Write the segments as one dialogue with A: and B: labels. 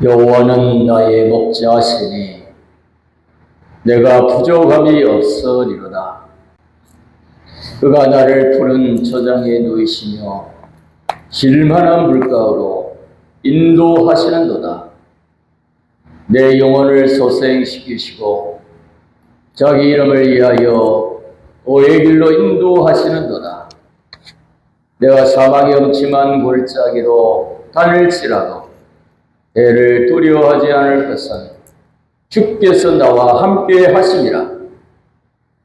A: 여호와는 나의 목자시니 내가 부족함이 없으리로다. 그가 나를 푸른 저장에 누이시며 길만한 물가로 인도하시는도다. 내 영혼을 소생시키시고 자기 이름을 위하여 오의 길로 인도하시는도다. 내가 사망의 음침한 골짜기로 다닐지라도 해를 두려워하지 않을 것은 주께서 나와 함께 하심이라.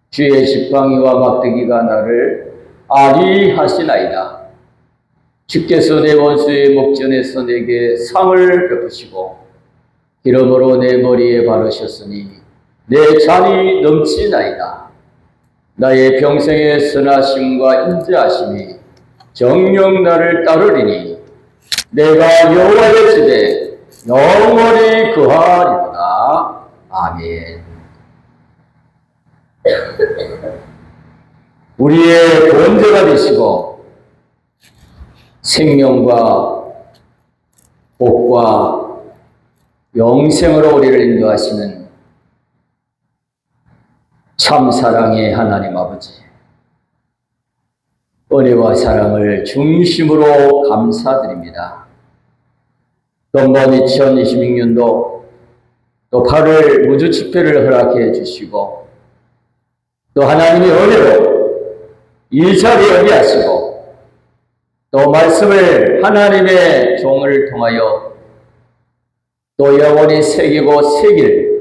A: 주의 지팡이와 막대기가 나를 안위하시나이다. 주께서 내 원수의 목전에서 내게 상을 베푸시고 기름으로 내 머리에 바르셨으니 내 잔이 넘치나이다. 나의 평생의 선하심과 인자하심이 정녕 나를 따르리니 내가 여호와의 집에 영원히 거하리로다. 아멘. 우리의 번제가 되시고 생명과 복과 영생으로 우리를 인도하시는 참 사랑의 하나님 아버지, 은혜와 사랑을 중심으로 감사드립니다. 또한 2026년도 또 8월 무주 집회를 허락해 주시고 또 하나님의 은혜로 이 자리에 의하시고 또 말씀을 하나님의 종을 통하여 또 영원히 새기고 새길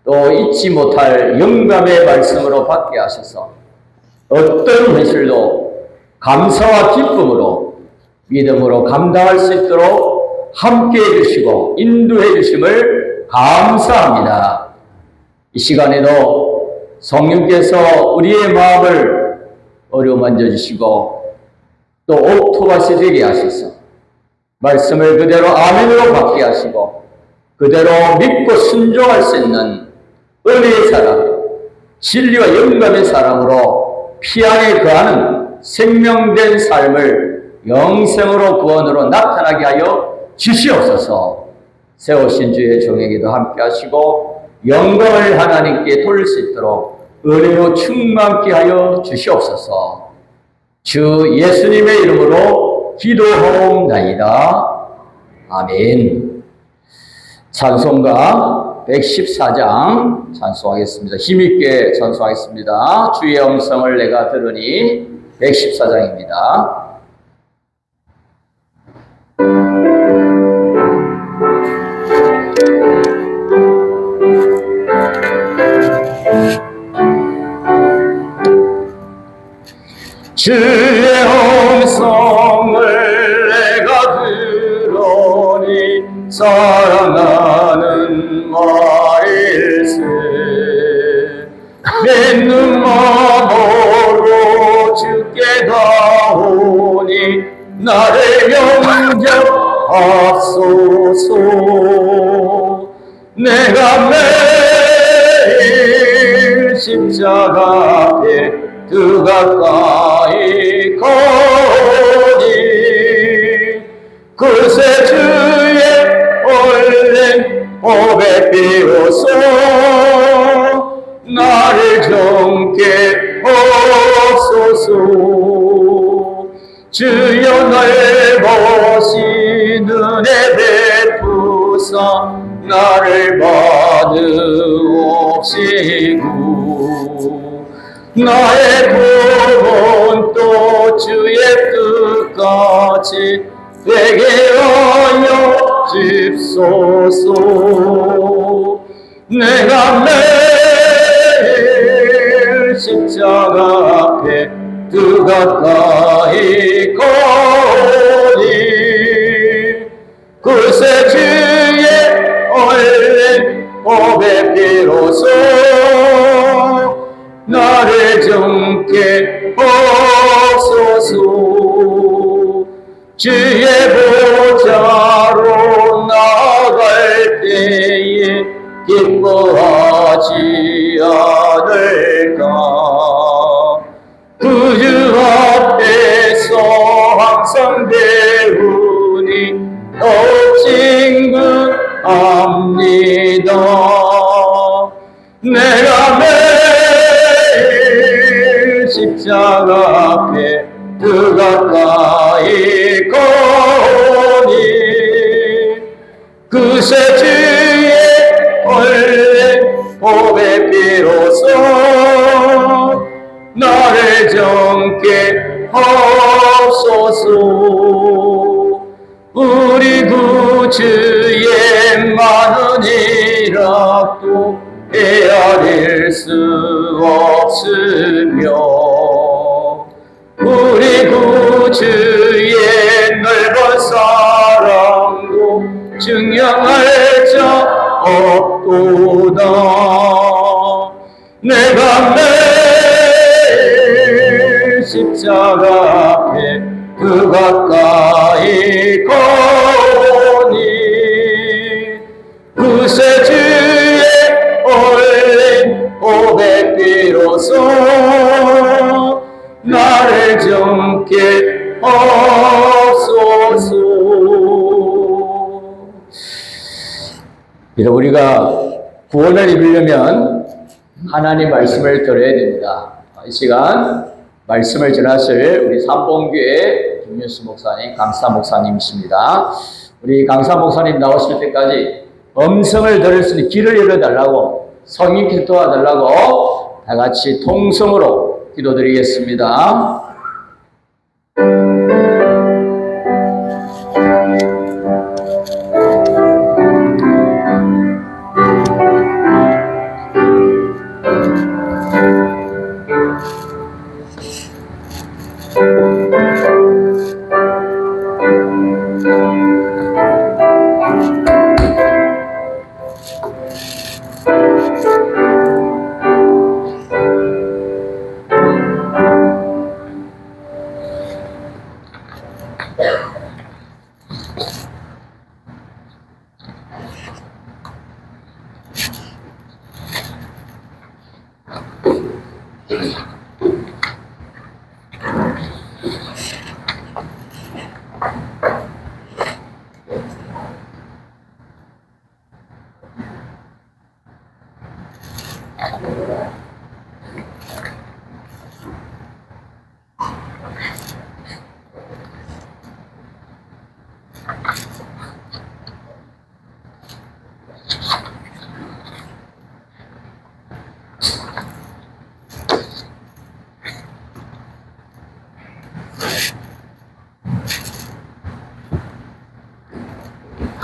A: 또 잊지 못할 영감의 말씀으로 받게 하셔서 어떤 현실도 감사와 기쁨으로 믿음으로 감당할 수 있도록 함께 해주시고 인도해 주심을 감사합니다. 이 시간에도 성령께서 우리의 마음을 어루만져 주시고 또 옥토밭이 되게 하셔서 말씀을 그대로 아멘으로 받게 하시고 그대로 믿고 순종할 수 있는 은혜의 사랑, 진리와 영감의 사랑으로 피 안에 거하는 생명된 삶을 영생으로 구원으로 나타나게 하여 주시옵소서. 세우신 주의 종에게도 함께 하시고 영광을 하나님께 돌릴 수 있도록 은혜로 충만케 하여 주시옵소서. 주 예수님의 이름으로 기도하옵나이다. 아멘. 찬송가 114장 찬송하겠습니다. 힘있게 찬송하겠습니다. 주의 음성을 내가 들으니 114장입니다. 주의 음성을 내가 들으니 사랑하는 말일세. 내 눈먼으로 주께 가오니 나를 영접하소서. 내가 매일 십자가 앞에 그 가까이 거니 그새 주의 얼른 보배 피워서 나를 정케 하소서. 주여 날 보시 눈에 베푸사 나를 받으옵시고 나의 구원 또 주의 뜻같이 되게 하여 주옵소서. 내가 매일 가까이 거니 그새 주의 얼른 보배 비로소 나를 정케 하소서 주의 보좌로 나갈 때에 기뻐하지 않을까 그 주 앞에서 항상 배우니 친구합니다 내가 매일 십자가 앞에 그 가까이 거니 그새 주의 얼른 보배 비로소 나를 정케 하소서 우리 구주의 많은 일학도 헤아릴 수 없으며 우리 구주의 넓은 사랑도 증명할 자 없도다 내가 매일 십자가 앞에 그 가까이 거니 그새 주의 얼린 보배 비로소 나를 정케 하소서 이제 우리가 구원을 입으려면 하나님 말씀을 들어야 됩니다. 이 시간 말씀을 전하실 우리 삼봉교회 김윤수 목사님, 강사 목사님이십니다. 우리 강사 목사님 나오실 때까지 음성을 들을 수 있는 길을 열어달라고 성인 기도해달라고 다 같이 통성으로 기도드리겠습니다.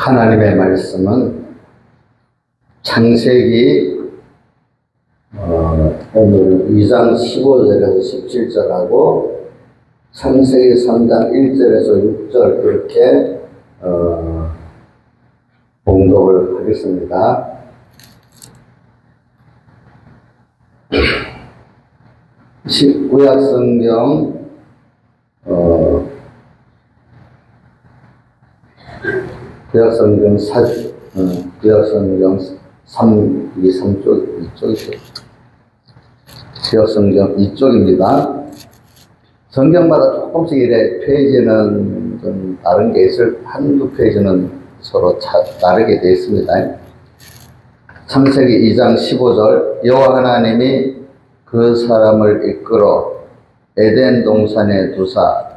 B: 하나님의 말씀은 창세기 오늘 2장 15절에서 17절하고 창세기 3장 1절에서 6절 그렇게 봉독을 하겠습니다. 구약성경 구약성경 3쪽, 이쪽이죠. 구약성경 이쪽입니다. 성경마다 조금씩 이래 페이지는 좀 다른 게 한두 페이지는 서로 다르게 되어 있습니다. 창세기 2장 15절, 여호와 하나님이 그 사람을 이끌어 에덴 동산에 두사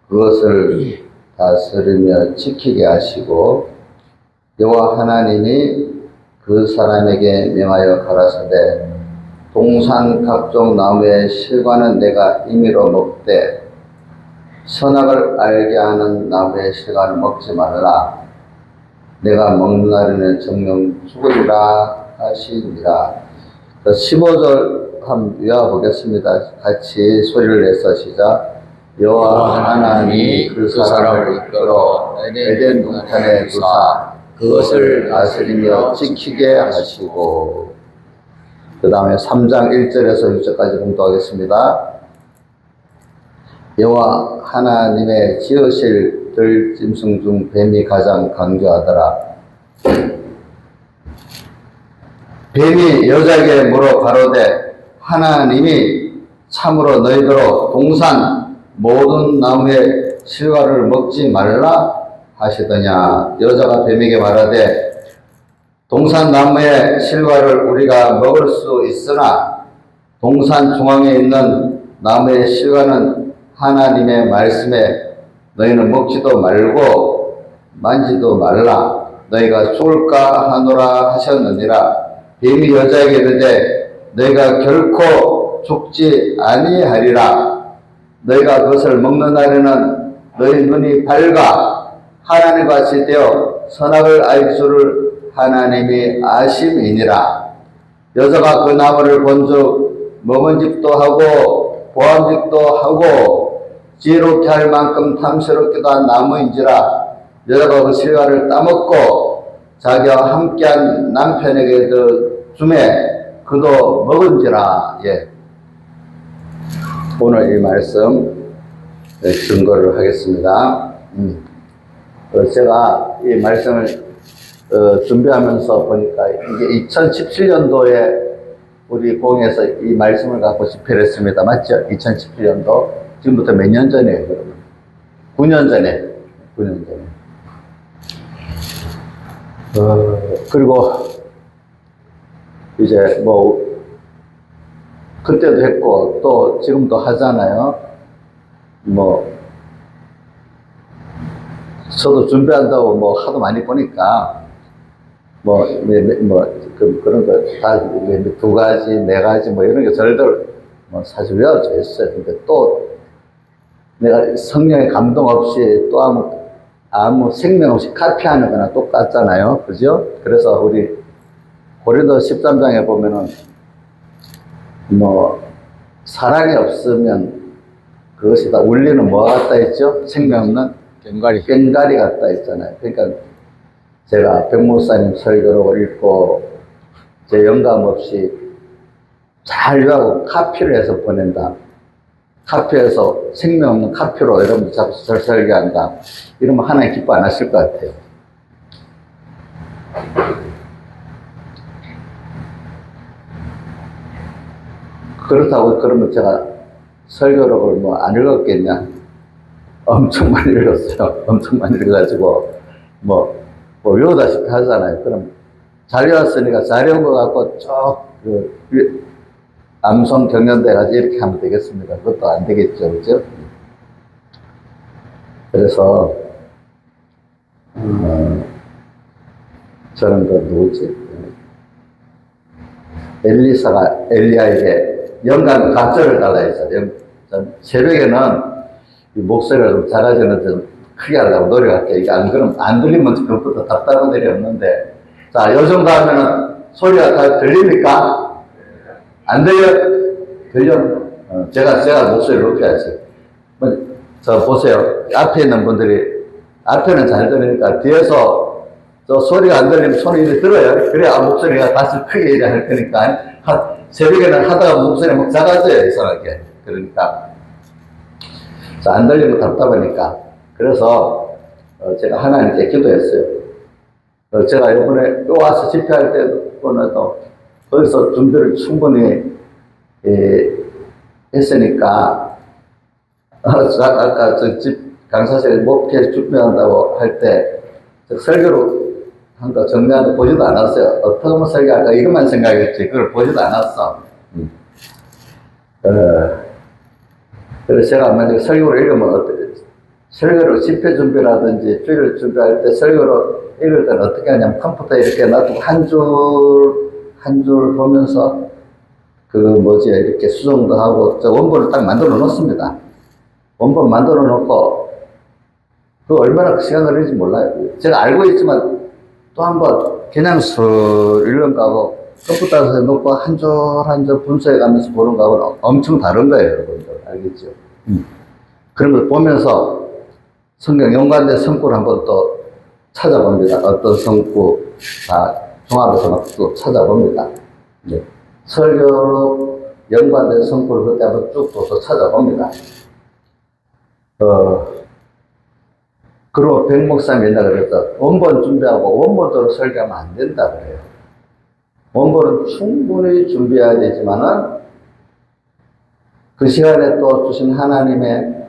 B: 그것을 다스리며 지키게 하시고 여호와 하나님이 그 사람에게 명하여 가라사대 동산 각종 나무의 실과는 내가 임의로 먹되 선악을 알게 하는 나무의 실과는 먹지 말라. 내가 먹는 날에는 정령 죽으리라 하시니라. 15절 한번 외워보겠습니다. 같이 소리를 내서 시작. 여호와 하나님이 그 사람을 이끌어 에덴 동산에 두사 그것을 다스리며 지키게 하시고. 그 다음에 3장 1절에서 6절까지 공부하겠습니다. 여호와 하나님의 지으실 들짐승 중 뱀이 가장 강교하더라. 뱀이 여자에게 물어 가로되 하나님이 참으로 너희더러 동산 모든 나무의 실과를 먹지 말라 하시더냐. 여자가 뱀에게 말하되 동산 나무의 실과를 우리가 먹을 수 있으나 동산 중앙에 있는 나무의 실과는 하나님의 말씀에 너희는 먹지도 말고 만지도 말라. 너희가 죽을까 하노라 하셨느니라. 뱀이 여자에게 이르되 너희가 결코 죽지 아니하리라. 너희가 그것을 먹는 날에는 너희 눈이 밝아 하나님 같이 되어 선악을 알 줄을 하나님이 아심이니라. 여자가 그 나무를 본즉 먹은집도 하고 보암직도 하고 지혜롭게 할 만큼 탐스럽기도 한 나무인지라. 여자가 그 실과를 따먹고 자기와 함께한 남편에게 주매 그도 먹은지라. 예. 오늘 이 말씀 증거를 하겠습니다. 제가 이 말씀을 준비하면서 보니까 이게 2017년도에 우리 공에서 이 말씀을 갖고 집회를 했습니다. 맞죠? 2017년도. 지금부터 몇 년 전이에요, 그러면? 9년 전에. 9년 전에. 그리고 이제 뭐 그때도 했고 또 지금도 하잖아요. 뭐 저도 준비한다고 뭐 하도 많이 보니까 그런 거 다 두 가지, 네 가지 뭐 이런 게 절들 뭐 사실 외워져 있어요. 근데 또 내가 성령의 감동 없이 또 아무 생명 없이 카피하는 거나 똑같잖아요. 그죠? 그래서 우리 고린도 13장에 보면은 뭐 사랑이 없으면 그것이 다 울리는 뭐가 같다 했죠? 생명 없는 꽹가리 같다 했잖아요. 그러니까 제가 백목사님 설교를 읽고 제 영감 없이 잘 외우고 카피를 해서 보낸다. 카피해서 생명 없는 카피로 여러분들 자꾸 설교한다. 이러면 하나님 기뻐 안 하실 것 같아요. 그렇다고 그러면 제가 설교록을 뭐 안 읽었겠냐? 엄청 많이 읽었어요. 엄청 많이 읽어가지고 뭐 외우다시피 하잖아요. 그럼 잘 외웠으니까 잘 외운 거 갖고 쭉 암송 경연돼가지고 이렇게 하면 되겠습니까? 그것도 안 되겠죠, 그죠? 그래서 저는 그 누구지? 엘리사가 엘리야에게 영감 갑절을 달라 했어요. 새벽에는 목소리가 좀 작아지는 좀 크게 하려고 노력할게요. 이게 안 그러면 안 들리면 그것부터 답답한 일이 없는데. 자, 요 정도 하면은 소리가 다 들립니까? 안 들려? 제가 목소리를 높여야지. 저 보세요. 앞에 있는 분들이, 앞에는 잘 들으니까 뒤에서 저 소리가 안 들리면 손이 이렇게 들어요. 그래야 목소리가 다시 크게 이래 할 거니까. 새벽에는 하다가 목소리가 막 작아져요, 이상하게. 그러니까. 자, 안 들리면 답답하니까. 그래서, 제가 하나님께 기도했어요. 제가 이번에 와서 집회할 때도 거기서 준비를 충분히 했으니까, 아까 저 집 강사실 목회 준비한다고 할 때, 설교로 한다 정리하는 거 보지도 않았어요. 어떻게 하면 설교할까? 이것만 생각했지. 그걸 보지도 않았어. 그래서 제가 만약에 설교를 읽으면 어떻게, 설교를 집회 준비라든지 주일을 준비할 때 설교로 읽을 때는 어떻게 하냐면 컴퓨터에 이렇게 놔두고 한 줄 보면서 이렇게 수정도 하고 저 원본을 딱 만들어 놓습니다. 원본 만들어 놓고 그 얼마나 시간 걸리는지 몰라요. 제가 알고 있지만 또 한번 그냥 읽는 거하고 컴퓨터에서 놓고 한 줄 한 줄 분석해 가면서 보는 거하고는 엄청 다른 거예요, 여러분들. 알겠죠? 그런 걸 보면서 성경 연관된 성구를 한번 또 찾아봅니다. 어떤 성구 다 종합해서 막 또 찾아봅니다. 이제 설교로 연관된 성구를 그때 한번 쭉 또 찾아봅니다. 그리고 백 목사님이 옛날에 그랬어. 원본 준비하고 원본대로 설교하면 안 된다 그래요. 원본은 충분히 준비해야 되지만은 그 시간에 또 주신 하나님의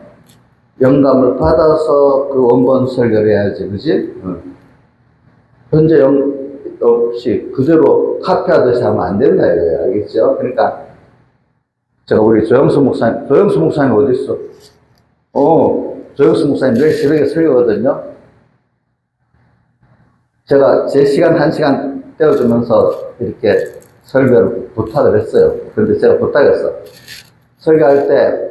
B: 영감을 받아서 그 원본 설교를 해야지, 그지? 현재 없이 그대로 카피하듯이 하면 안 된다 이거예요. 알겠죠? 그러니까 제가 우리 조영수 목사님 어디 있어? 조영수 목사님 내일 새벽에 설교거든요. 제가 제 시간 1시간 떼어주면서 이렇게 설교를 부탁을 했어요. 그런데 제가 부탁했어. 설교할 때,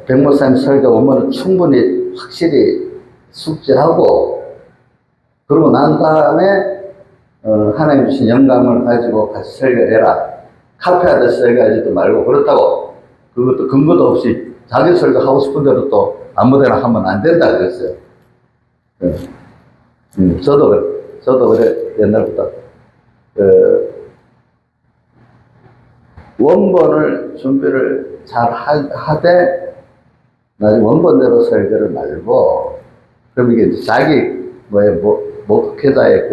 B: 백 목사님 설교 오면 충분히 확실히 숙지하고, 그러고 난 다음에, 하나님 주신 영감을 가지고 같이 설교를 해라. 카피하듯이 설교하지도 말고, 그렇다고 그것도 근거도 없이 자기 설교 하고 싶은 대로 또 아무데나 하면 안 된다 그랬어요. 저도 그래, 옛날부터. 원본을 준비를 잘 하되, 나중에 원본대로 설교를 말고, 그럼 이게 이제 자기, 목회자의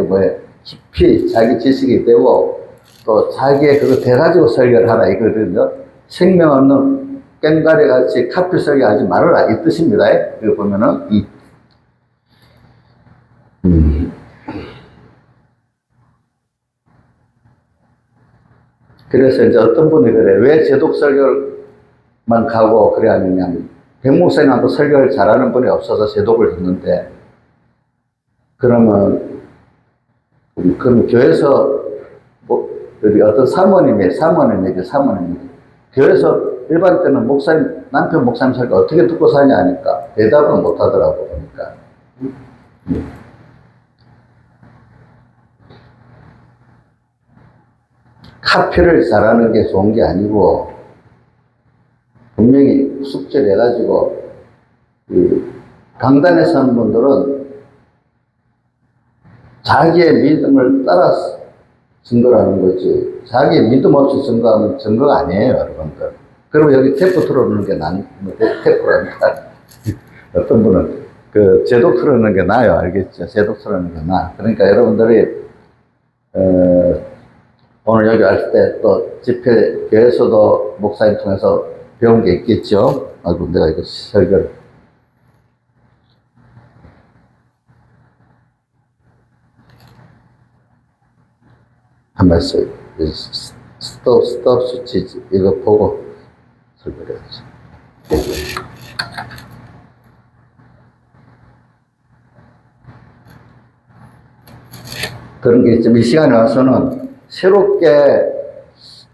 B: 깊이 자기 지식이 되고, 또 자기의 그거 돼가지고 설교를 하라 이거거든요. 생명 없는 꽹과리 같이 카피 설교하지 말아라 이 뜻입니다. 이거 보면은, 그래서 이제 어떤 분이 그래. 왜 제독 설교만 가고 그래 하느냐면, 백 목사님하고 설교를 잘하는 분이 없어서 제독을 듣는데, 그러면 교회에서, 여기 어떤 사모님이. 교회에서 일반 때는 남편 목사님 설교 어떻게 듣고 사냐 하니까 대답은 못 하더라고, 보니까. 카피를 잘하는 게 좋은 게 아니고, 분명히 숙제를 해가지고, 강단에 서는 분들은 자기의 믿음을 따라서 증거를 하는 거지, 자기의 믿음 없이 증거하면 증거가 아니에요, 여러분들. 그리고 여기 테이프 틀어놓는 게 테이프라니까. 어떤 분은 제독 틀어놓는 게 나아요, 알겠죠? 제독 틀어놓는 게 나아. 그러니까 여러분들이, 오늘 여기 왔을 때 또 집회, 교회에서도 목사님 통해서 배운 게 있겠죠? 아이고, 내가 이거 설교를. 한 말씀. 스톱 스위치, 이거 보고 설교를 해야지. 그런 게 있지만, 이 시간에 와서는 새롭게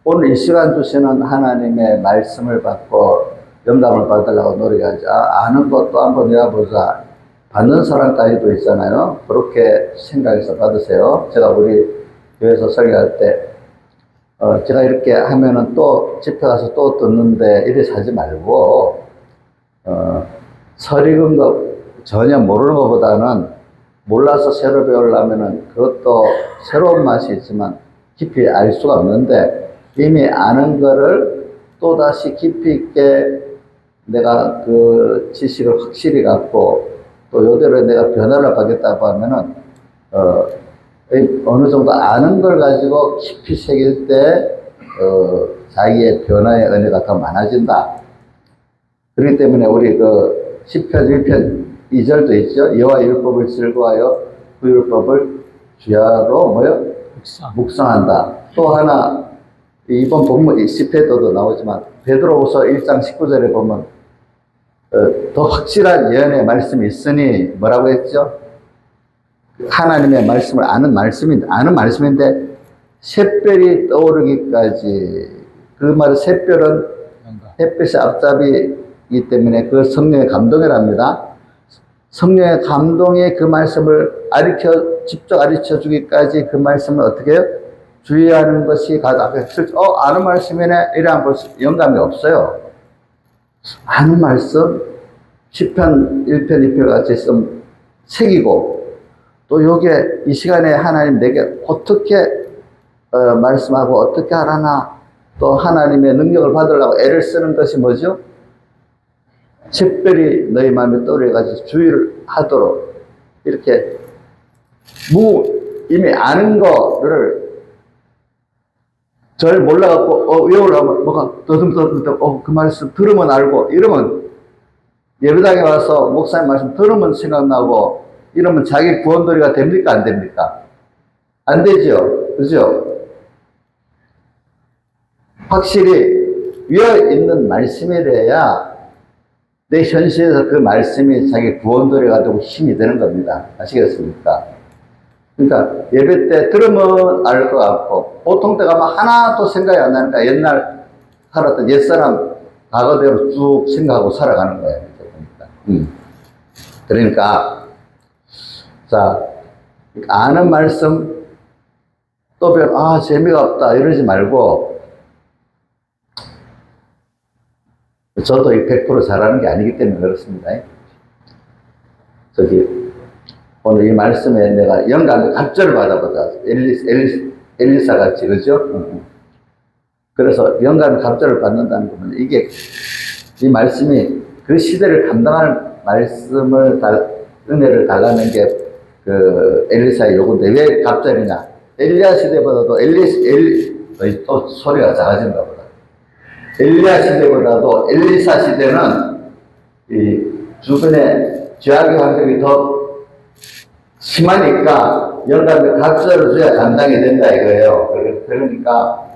B: 오늘 이 시간 주시는 하나님의 말씀을 받고 영감을 받으려고 노력하지. 아는 것도 한번 외워보자. 받는 사람까지도 있잖아요. 그렇게 생각해서 받으세요. 제가 우리 교회에서 설교할 때, 제가 이렇게 하면은 또 집회 가서 또 듣는데 이래서 하지 말고, 설익은 거 전혀 모르는 것보다는 몰라서 새로 배우려면은 그것도 새로운 맛이 있지만 깊이 알 수가 없는데, 이미 아는 거를 또다시 깊이 있게 내가 그 지식을 확실히 갖고 또 요대로 내가 변화를 받겠다고 하면은, 어느 정도 아는 걸 가지고 깊이 새길 때, 자기의 변화의 은혜가 더 많아진다. 그렇기 때문에 우리 시편 1편 2절도 있죠. 여호와 율법을 즐거워하여 그 율법을 주야로 묵상한다. 또 하나, 이번 본문 10회도도 나오지만 베드로후서 1장 19절에 보면 더 확실한 예언의 말씀이 있으니 뭐라고 했죠? 하나님의 말씀을 아는 말씀인데 샛별이 떠오르기까지, 그 말은 샛별은 햇빛의 앞잡이이기 때문에 그 성령의 감동이랍니다. 성령의 감동이 그 말씀을 직접 가르쳐 주기까지 그 말씀을 어떻게 해요? 주의하는 것이 아는 말씀이네 이래 한 영감이 없어요. 아는 말씀, 10편, 1편, 2편 같이 좀 새기고, 또 요게 이 시간에 하나님 내게 어떻게 말씀하고 어떻게 하라나, 또 하나님의 능력을 받으려고 애를 쓰는 것이 뭐죠? 특별히 너희 마음에 떠오르가지고 주의를 하도록, 이렇게 이미 아는 거를 절 몰라갖고 외우려면 뭐가 더듬더듬 그 말씀 들으면 알고, 이러면 예배당에 와서 목사님 말씀 들으면 생각나고, 이러면 자기 구원도리가 됩니까 안 됩니까? 안 되죠, 그죠? 확실히 위에 있는 말씀이래야 내 현실에서 그 말씀이 자기 구원도리가 되고 힘이 되는 겁니다. 아시겠습니까? 그러니까 예배 때 들으면 알 것 같고, 보통 때 가면 하나도 생각이 안 나니까 옛날 살았던 옛사람 과거대로 쭉 생각하고 살아가는 거예요. 그러니까 자, 아는 말씀 또 재미가 없다 이러지 말고, 저도 100% 잘하는 게 아니기 때문에 그렇습니다. 오늘 이 말씀에 내가 영감의 갑절을 받아보자. 엘리사 같이, 그죠? 그래서 영감의 갑절을 받는다는 거는 이게, 이 말씀이 그 시대를 감당하는 말씀을, 은혜를 달라는 게 그 엘리사의 요구인데, 왜 갑절이냐? 엘리야 시대보다도 또 소리가 작아진가 보다. 엘리야 시대보다도 엘리사 시대는 이 주변에 죄악의 환경이 더 심하니까 영감의 갑절을 줘야 감당이 된다 이거예요. 그러니까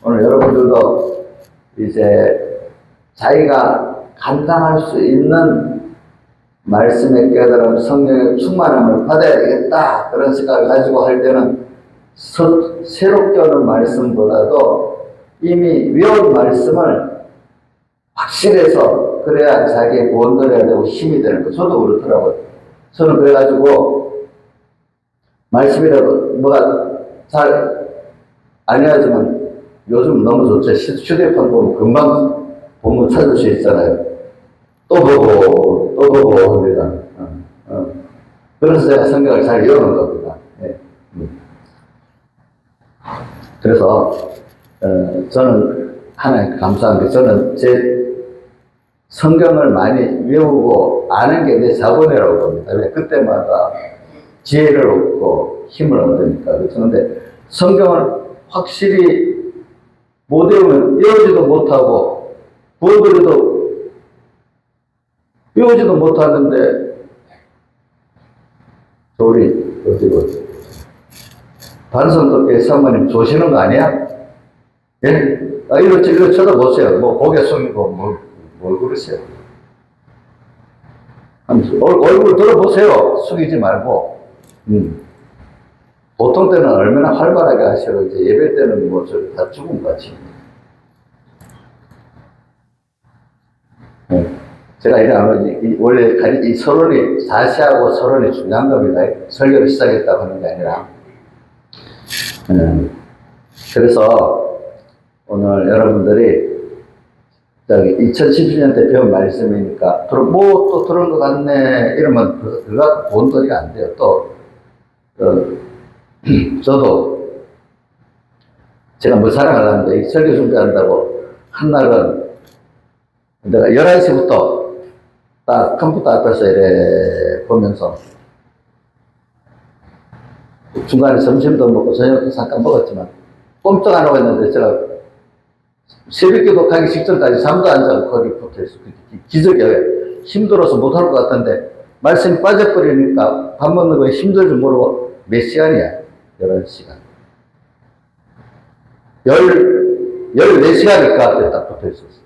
B: 오늘 여러분들도 이제 자기가 감당할 수 있는 말씀의 깨달음, 성령의 충만함을 받아야 되겠다, 그런 생각을 가지고 할 때는 새롭게 오는 말씀보다도 이미 외운 말씀을 확실해서 그래야 자기의 구원도리가 되고 힘이 되는 거. 저도 그렇더라고요. 저는 그래가지고 말씀이라도 뭐가 잘 아니하지만 요즘 너무 좋죠. 휴대폰 보면 금방 본문 찾을 수 있잖아요. 또 보고 합니다. 그래서 제가 성경을 잘 외우는 겁니다. 네. 그래서 저는 하나님 감사한 게, 저는 제 성경을 많이 외우고 아는 게 내 자본이라고 봅니다. 왜? 그때마다 지혜를 얻고 힘을 얻으니까. 그런데 성경을 확실히 못 외우면 외우지도 못하고 구원도리도 외우지도 못하는데, 우리 어디 반성도께 사모님 조시는 거 아니야? 예? 이거 쳐다보세요. 뭐 고개 숙이고 뭘 그러세요? 얼굴 들어보세요. 숙이지 말고. 보통 때는 얼마나 활발하게 하시고, 이제 예배 때는 뭐 다 죽은 것 같이. 제가 원래 이 서론이, 자세하고 서론이 중요한 겁니다. 설교를 시작했다고 하는 게 아니라. 그래서 오늘 여러분들이 2017년 때 배운 말씀이니까 또 들은 것 같네 이러면 그거 본도리가 안 돼요. 저도 제가 뭐 자랑하려는데, 이 설교 준비한다고 한날은 내가 11시부터 딱 컴퓨터 앞에서 이래 보면서, 중간에 점심도 먹고 저녁도 잠깐 먹었지만 꼼짝 안 하고 있는데, 제가 새벽기도 가기 직전까지 잠도 안 자고 거기 붙어있어. 기적이에요. 힘들어서 못할 것 같은데 말씀이 빠져버리니까 밥 먹는 거에 힘들 줄 모르고 몇 시간이야? 11시간. 14시간일 것 같아, 딱 붙어있었어.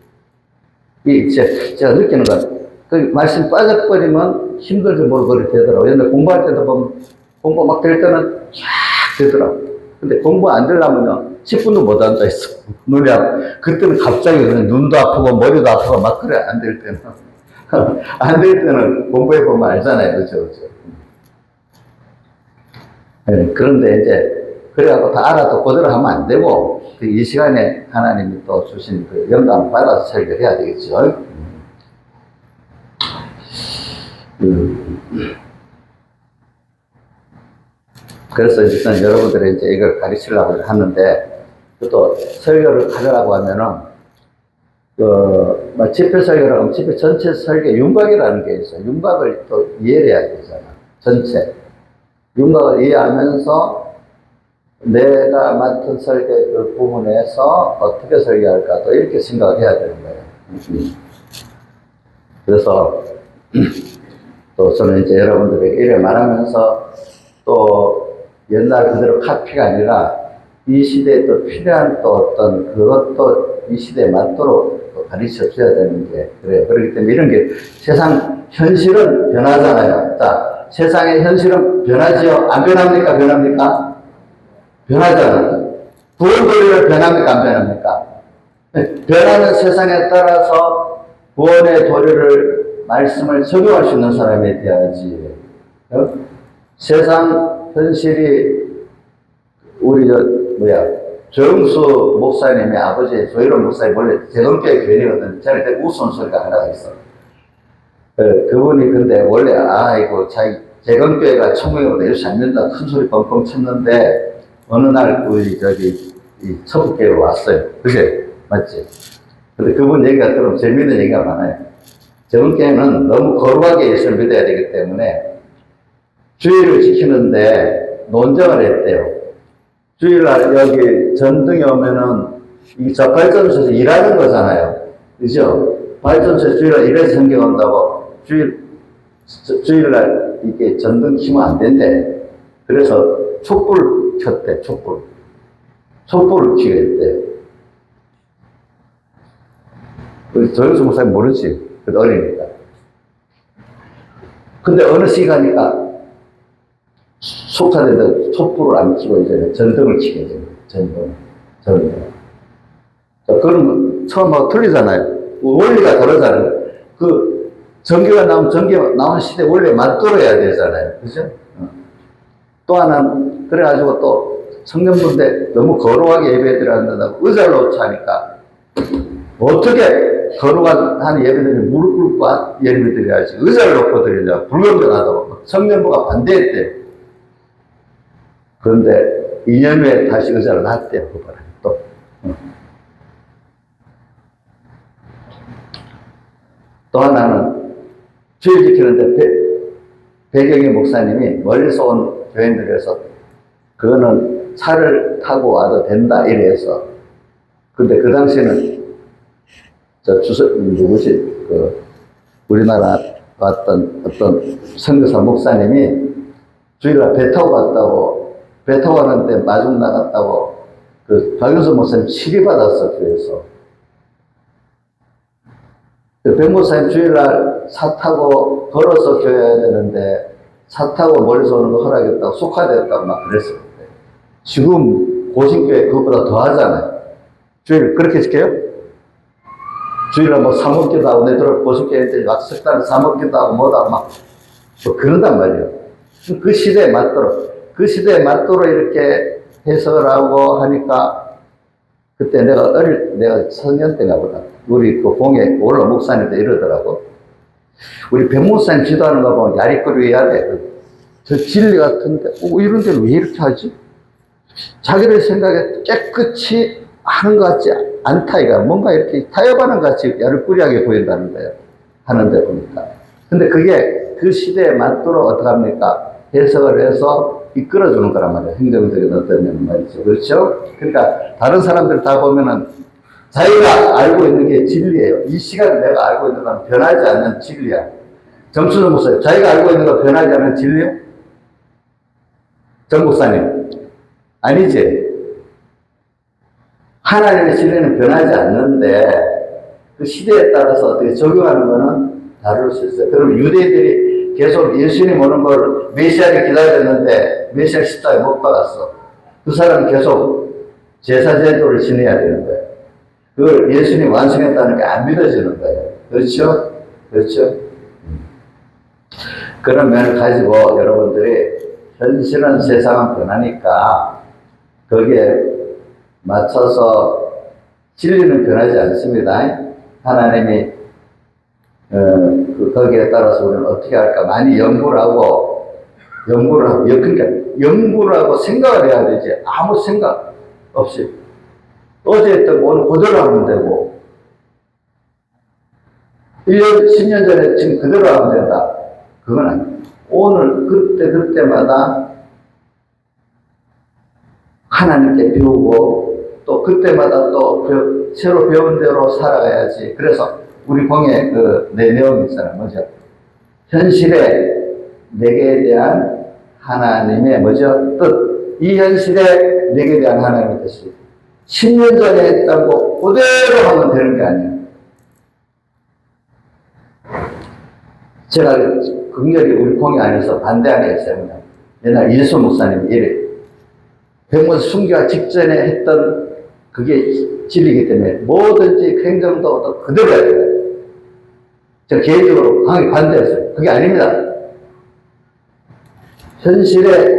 B: 제가 느끼는 건, 그 말씀 빠져버리면 힘들 줄 모르고 그렇게 되더라고요. 옛날에 공부할 때도 보면, 공부 막 될 때는 쫙 되더라고요. 근데 공부 안 되려면요, 10분도 못 앉아있어. 눈이 그때는 갑자기 눈도 아프고 머리도 아프고 막 그래, 안 될 때는. 안 될 때는 공부해보면 알잖아요. 그죠? 네, 그런데 이제, 그래갖고 다 알아도 그대로 하면 안 되고, 이 시간에 하나님이 또 주신 그 영감 받아서 설교해야 되겠죠. 그래서 일단 여러분들이 이제 이걸 가르치려고 하는데, 또 설교를 하려고 하면은, 집회 설교라고 하면 집회 전체 설교, 윤곽이라는 게 있어요. 윤곽을 또 이해를 해야 되잖아. 전체. 윤곽을 이해하면서 내가 맡은 설교 그 부분에서 어떻게 설교할까, 또 이렇게 생각을 해야 되는 거예요. 그래서, 또 저는 이제 여러분들에게 이래 말하면서 또 옛날 그대로 카피가 아니라 이 시대에 또 필요한 또 어떤 그것도 이 시대에 맞도록 또 가르쳐 줘야 되는 게 그래요. 그렇기 때문에 이런 게 세상 현실은 변하잖아요. 자, 세상의 현실은 변하지요? 안 변합니까? 변합니까? 변하잖아요. 구원 도리를 변합니까? 안 변합니까? 변하는 세상에 따라서 구원의 도리를 말씀을 적용할 수 있는 사람이 되어야지. 세상 현실이 우리 정수 목사님의 아버지 조일원 목사님 원래 재건교회 교인이거든요. 저는 그때 우스운 소리가 하나가 있어. 그분이 근데 원래 아이고 자기 재건교회가 천국이보다 13년간 큰 소리 뻥뻥 쳤는데 어느 날 우리 이 천국교회에 왔어요. 그게 맞지? 근데 그분 얘기가 들으면 재미있는 얘기가 많아요. 재건교회는 너무 거룩하게 예수를 믿어야 되기 때문에 주의를 지키는데 논쟁을 했대요. 주일날 여기 전등에 오면은 이 발전소에서 일하는 거잖아요. 그죠? 발전소에서 주일날 일해서 성경 온다고 주일날 이게 전등 키면 안 된대. 그래서 촛불 켰대, 촛불. 촛불을 켜겠대. 우리 조영수 목사님 모르지? 그래도 어리니까. 근데 어느 시간이니까 속하는데 촛불을 안 켜고 이제 전등을 켜게 돼요. 전등. 자, 그러면 처음하고 틀리잖아요. 원리가 다르잖아요. 그 전기가 나오는 시대 원리에 맞들어야 되잖아요. 그죠? 또 하나는 그래가지고 또 청년분들 너무 거룩하게 예배 드려야 의자를 놓자 하니까 어떻게 거룩한 예배드리면 무릎 꿇고 예배 드려야지 의자를 놓고 드리냐 불공정하다고 청년부가 반대했대요. 그런데 2년 후에 다시 의자를 놨대요. 그거를 또. 또 하나는 주일 지키는데 배경의 목사님이 멀리서 온 교인들에서 그거는 차를 타고 와도 된다 이래서 근데 그 당시에는 누구지 우리나라 왔던 어떤 선교사 목사님이 주일날 배 타고 갔다고 배 타고 가는데 마중 나갔다고 박윤수 목사님 치리받았어 교회에서. 백 목사님 주일날 차 타고 걸어서 교회 해야 되는데 차 타고 멀리서 오는 거 허락했다고 속화됐다고 막 그랬어요. 지금 고신교회 그것보다 더 하잖아요. 주일 그렇게 지켜요? 주일날 뭐 사먹기도 하고 내들 고신교회 막 석달 사먹기도 하고 뭐다 막 뭐 그런단 말이에요. 그 시대에 맞도록 이렇게 해석을 하고 하니까 그때 내가 청년 때가 보다 우리 그 봉에 올라 목사님도 이러더라고. 우리 백 목사님 지도하는 거 보면 야리꾸리해야 돼. 저 진리 같은데 이런 데는 왜 이렇게 하지? 자기들 생각에 깨끗이 하는 것 같지 않다 이가 뭔가 이렇게 타협하는 것 같이 야리꾸리하게 보인다는 거예요. 하는데 보니까. 근데 그게 그 시대에 맞도록 어떡합니까? 해석을 해서 이끌어주는 거란 말이에요. 행정적인 어떤 말이죠. 그렇죠? 그러니까 다른 사람들 다 보면은 자기가 알고 있는 게 진리예요. 이 시간에 내가 알고 있는 건 변하지 않는 진리야. 정춘호 목사님, 자기가 알고 있는 건 변하지 않는 진리요? 정 목사님, 아니지. 하나님의 진리는 변하지 않는데 그 시대에 따라서 어떻게 적용하는 거는 다를 수 있어요. 그럼 유대인들이 계속 예수님 오는 걸 메시아를 기다렸는데 메시아 십자가에 못 박았어. 그 사람은 계속 제사 제도를 지내야 되는 거예요. 그걸 예수님 완성했다는 게 안 믿어지는 거예요. 그렇죠? 그렇죠? 그런 면을 가지고 여러분들이 현실은 세상은 변하니까 거기에 맞춰서 진리는 변하지 않습니다. 하나님이 거기에 따라서 우리는 어떻게 할까 많이 연구를 하고 그러니까 연구를 하고 생각을 해야 되지. 아무 생각 없이 어제 했던 거 오늘 그대로 하면 되고 1년, 10년 전에 지금 그대로 하면 된다. 그건 아니에요. 오늘 그때마다 하나님께 배우고 또 그때마다 또 새로 배운 대로 살아가야지. 그래서 우리 공예 내 내용이 있잖아요. 뭐죠? 현실에 내게 대한 하나님의 뭐죠? 뜻. 이 현실에 내게 대한 하나님의 뜻이 10년 전에 했다고 그대로 하면 되는 게 아니에요. 제가 극렬히 우리 공예 안에서 반대하는 게 있어요. 옛날 이수 목사님이 이래. 백문 순교하 직전에 했던 그게 진리이기 때문에 뭐든지 행정도 그대로 해야 돼요. 제가 개인적으로 강하게 반대했어요. 그게 아닙니다. 현실에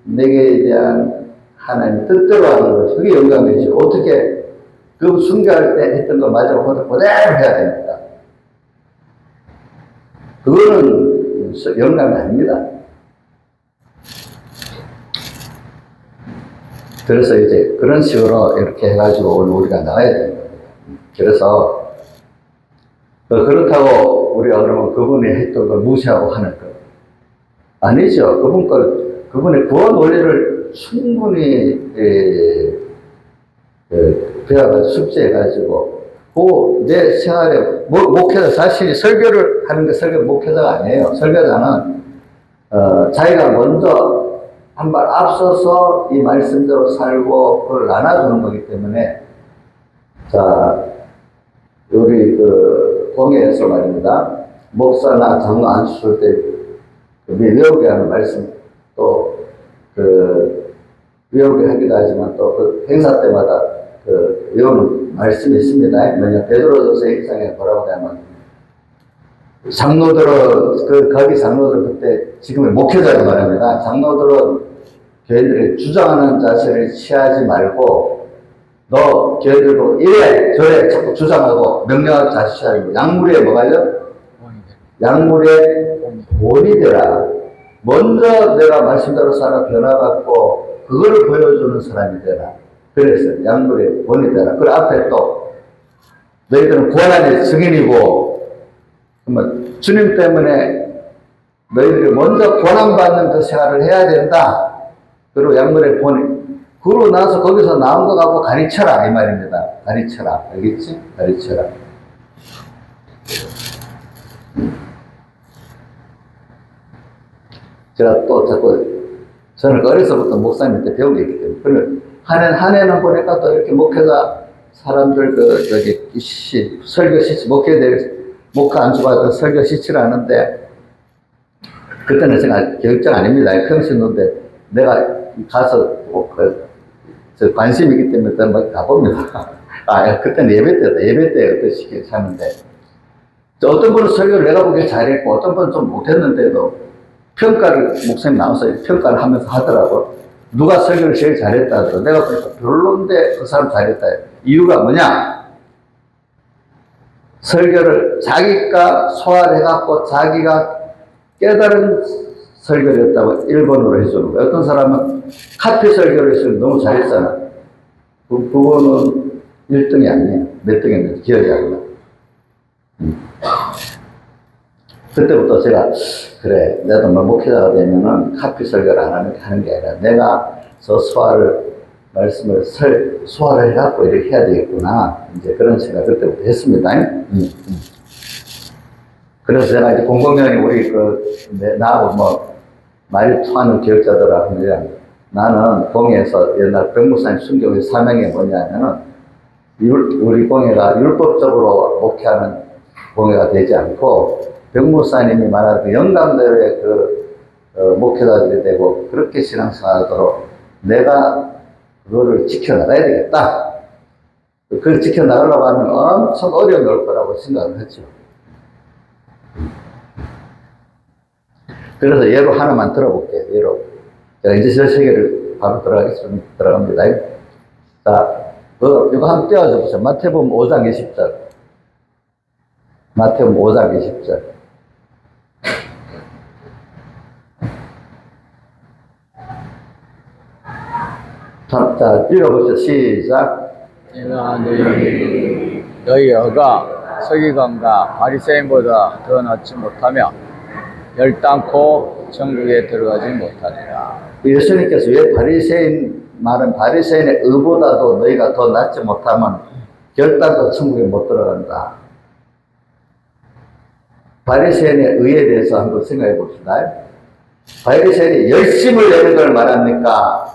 B: 내게 대한 하나님 뜻대로 하는 것, 그게 영감이죠. 어떻게 그 순교할 때 했던 거 마저 그대로 해야 됩니다. 그거는 영감이 아닙니다. 그래서 이제 그런 식으로 이렇게 해가지고 오늘 우리가 나가야 되는 겁니다. 그래서 그렇다고 우리가 그러면 그분이 했던 걸 무시하고 하는 것 아니죠. 그분의 구원 원리를 충분히 배워가지고 숙지해가지고 내 생활에 목회자 자신이 설교를 하는 게 목회자가 아니에요. 설교자는 자기가 먼저 한 발 앞서서 이 말씀대로 살고 그걸 나눠주는 거기 때문에 자 우리 공예에서 말입니다. 목사나 장로 안수할 때 외우게 하는 말씀 또 외우게 하기도 하지만 또 그 행사 때마다 외우는 말씀이 있습니다. 뭐냐 베드로전서 1장에 뭐라고 하면 장로들은 거기 장로들 그때 지금의 목회자로 말합니다. 장로들은 교회들이 주장하는 자세를 취하지 말고 너 교회들도 이래 저래 자꾸 주장하고 명령하는 자세 취하고 약물에 뭐가요? 약물에 본이 되라. 먼저 내가 말씀대로 살아 변화받고 그거를 보여주는 사람이 되라. 그래서 약물에 본이 되라. 그 앞에 또 너희들은 고난의 증인이고 그러면 주님 때문에 너희들이 먼저 고난받는 그 생활을 해야 된다. 그리고 약물에 본이 그러고 나서 거기서 나온 거 갖고 가르쳐라 이 말입니다. 가르쳐라. 알겠지? 가르쳐라. 제가 또 자꾸 저는 어려서부터 목사님한테 배운 게 있기 때문에 한 해는 보니까 또 이렇게 목회자 사람들 설교 시치 목회 안수받아서 설교 시치를 하는데 그때는 제가 교육장 아닙니다. 평신도인데 내가 가서 관심이 있기 때문에 막 가봅니다. 그때는 예배 때 어떠시게 하는데 어떤 분은 설교를 내가 보기에 잘했고 어떤 분은 좀 못했는데도 평가를 목사님 나와서 평가를 하면서 하더라고. 누가 설교를 제일 잘했다 하더라고. 내가 보니까 별론데 그 사람 잘했다. 이유가 뭐냐? 설교를 자기가 소화해갖고 자기가 깨달은 설교를 했다고 1번으로 해주는 거야. 어떤 사람은 카피 설교를 했으면 너무 잘했잖아. 그거는 1등이 아니에요. 몇 등이었는지 기억이 안 나. 그때부터 제가 그래 나도 목회자가 되면은 카피 설교를 안 하는 게 아니라 내가 저 말씀을 소화를 해갖고 이렇게 해야 되겠구나. 이제 그런 생각 그때부터 했습니다. 그래서 제가 이제 공공연히 우리 나하고 많이 통하는 교육자들하고 나는 공예에서 옛날 백무사님 순교의 사명이 뭐냐면은 우리 공예가 율법적으로 목회하는 공예가 되지 않고 백무사님이 말하는 영감대로의 목회자들이 되고 그렇게 신앙생활하도록 내가 그거를 지켜나가야 되겠다. 그걸 지켜나가려고 하면 엄청 어려움이 올 거라고 생각을 했죠. 그래서 예로 하나만 들어볼게요. 예로. 제가 이제 저 세계를 바로 들어갑니다. 자, 이거 한번 떼어줘 보세요. 마태복음 5장 20절. 마태복음 5장 20절. 자, 읽어보시죠. 시작.
A: 내가 너희 어가 서기관과 바리새인보다 더 낫지 못하며 열단코 천국에 들어가지 못하리라.
B: 예수님께서 왜 바리새인의 의보다도 너희가 더 낫지 못하면 결단도 천국에 못 들어간다. 바리새인의 의에 대해서 한번 생각해 봅시다. 바리새인이 열심을 내는 걸 말합니까?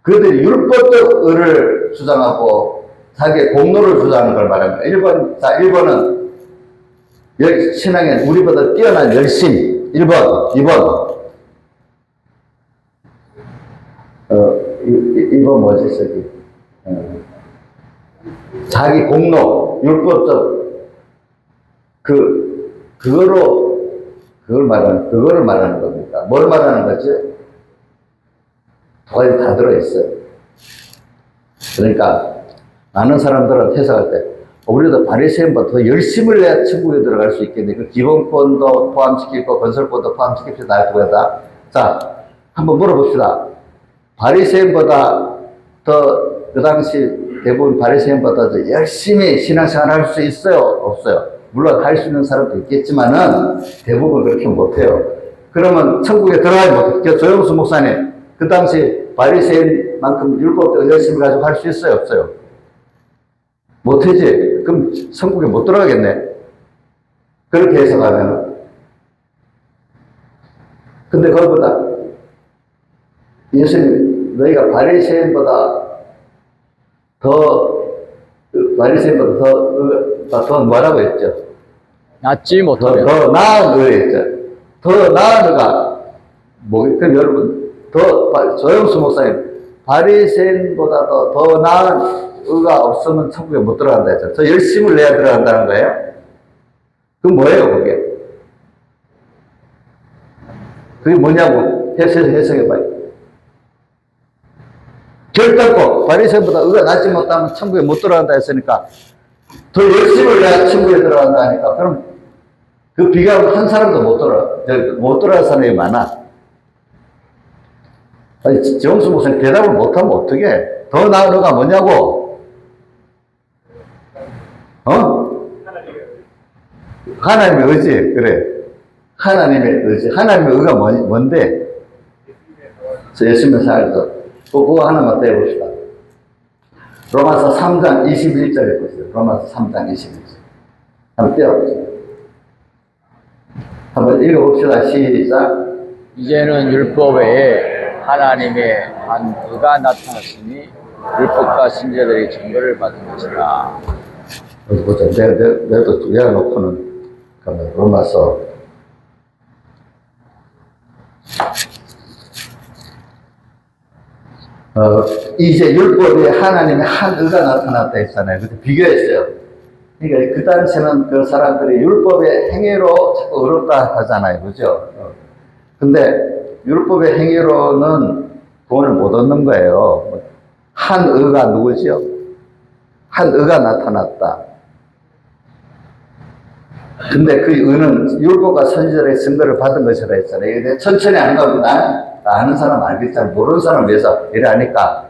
B: 그들이 율법적 의를 주장하고 자기의 공로를 주장하는 걸 말합니다. 1번은 신앙에 우리보다 뛰어난 열심. 1번, 2번. 2번 뭐지, 저기. 자기 공로, 율법적, 그거를 말하는 겁니다. 뭘 말하는 거지? 두 가지 다 들어있어요. 그러니까, 많은 사람들은 해석할 때, 우리도 바리새인보다 더 열심을 내야 천국에 들어갈 수 있겠네. 그 기본권도 포함시키고, 건설권도 포함시킵시다. 할 거다. 자, 한번 물어봅시다. 바리새인보다 더, 그 당시 대부분 바리새인보다 더 열심히 신앙생활 할 수 있어요? 없어요? 물론 할 수 있는 사람도 있겠지만은 대부분 그렇게 못해요. 그러면 천국에 들어가지 못해요. 조영수 목사님, 그 당시 바리새인만큼 율법적 열심히 가지고 할 수 있어요? 없어요? 못하지? 그럼 천국에 못 들어가겠네? 그렇게 해석하면은. 근데 그것보다 예수님, 너희가 바리새인보다 더 뭐라고 했죠?
A: 낫지 못하며
B: 더 나은 거 했죠. 더 나은 거가 그럼 여러분, 조영수 목사님, 바리새인보다 더 나은 의가 없으면 천국에 못 들어간다 했죠. 더 열심을 내야 들어간다는 거예요? 그건 뭐예요, 그게? 그게 뭐냐고 해석해봐요. 결단코 바리새인보다 의가 낫지 못하면 천국에 못 들어간다 했으니까 더 열심을 내야 천국에 들어간다 하니까 그럼 그 비교하면 한 사람도 못 들어갈 사람이 많아. 아니, 정수 목사님 대답을 못하면 어떡해? 더 나은 의가 뭐냐고? 하나님의 의지. 그래. 하나님의 의지. 하나님의 의가 뭔데? 예수님의 살도. 그거 하나만 떼봅시다. 로마서 3장 21절에 보세요. 로마서 3장 21절. 한번 떼어보세요. 한번 읽어봅시다. 시작.
A: 이제는 율법 외에 하나님의 한 의가 나타났으니 율법과 신자들의 증거를 받은 것이라.
B: 어디 보자. 내도 외워놓고는 그러면 로마서 이제 율법에 하나님의 한 의가 나타났다 했잖아요. 그때 비교했어요. 그러니까 그 당시에는 그 사람들이 율법의 행위로 자꾸 의롭다 하잖아요. 그죠? 근데 율법의 행위로는 구원을 못 얻는 거예요. 한 의가 누구죠? 한 의가 나타났다. 근데 그 의는 율법과 선지자의 증거를 받은 것이라 했잖아요. 근데 천천히 하는 겁니다. 아는 사람 알겠잖아요. 모르는 사람 위해서 이래 하니까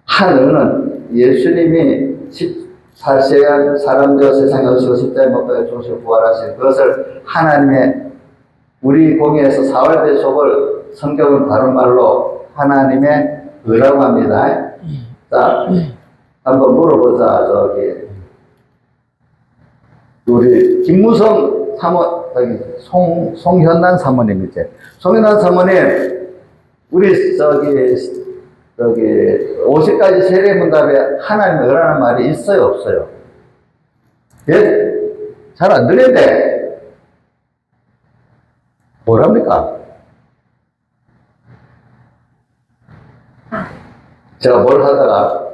B: 한 의는 예수님이 14시간 사람 되어 세상에 오시고 십자가에 못 박혀 죽으시고 부활하신 그것을 하나님의 우리 공예에서 사활대속을 성경은 다른 말로 하나님의 의라고 합니다. 자, 한번 물어보자. 저기 우리 김무성 사모, 송현난 사모님이지. 송현난 사모님, 우리 저기 50가지 세례문답에 하나님 의라는 말이 있어요, 없어요? 예? 잘 안 들리는데 뭐랍니까? 제가 뭘 하다가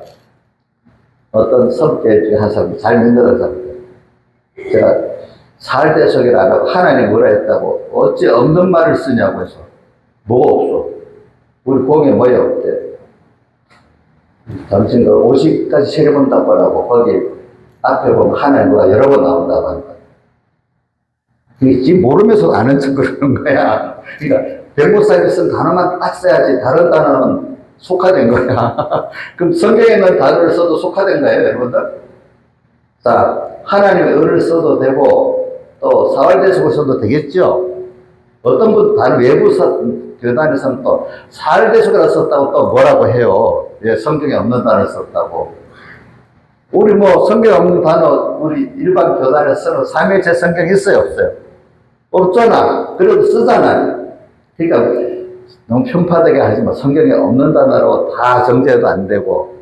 B: 어떤 선배 중에 한 사람, 잘 믿는 사람, 제가 사활대속을 안 하고 하나님 뭐라 했다고 어찌 없는 말을 쓰냐고 해서 뭐가 없어. 우리 공에 뭐야 없대. 당신 그 50까지 세례문답 하라고 거기 앞에 보면 하나님과 여러 번 나온다고 하는 거야. 지 모르면서 아는 척 그러는 거야. 그러니까 백목사님이 쓴 단어만 딱 써야지 다른 단어는 속화된 거야. 그럼 성경에 있는 단어를 써도 속화된 거예요, 여러분들? 자, 하나님의 의를 써도 되고 또 사활대속을 써도 되겠죠. 어떤 분 다른 외부 교단에서는 또 사활대속이라 썼다고 또 뭐라고 해요. 예, 성경에 없는 단어를 썼다고. 우리 뭐 성경에 없는 단어 우리 일반 교단에서 쓰는 삼위일체 성경 있어요, 없어요? 없잖아. 그래도 쓰잖아요. 그러니까 너무 편파되게 하지 마. 성경에 없는 단어로 다 정제해도 안 되고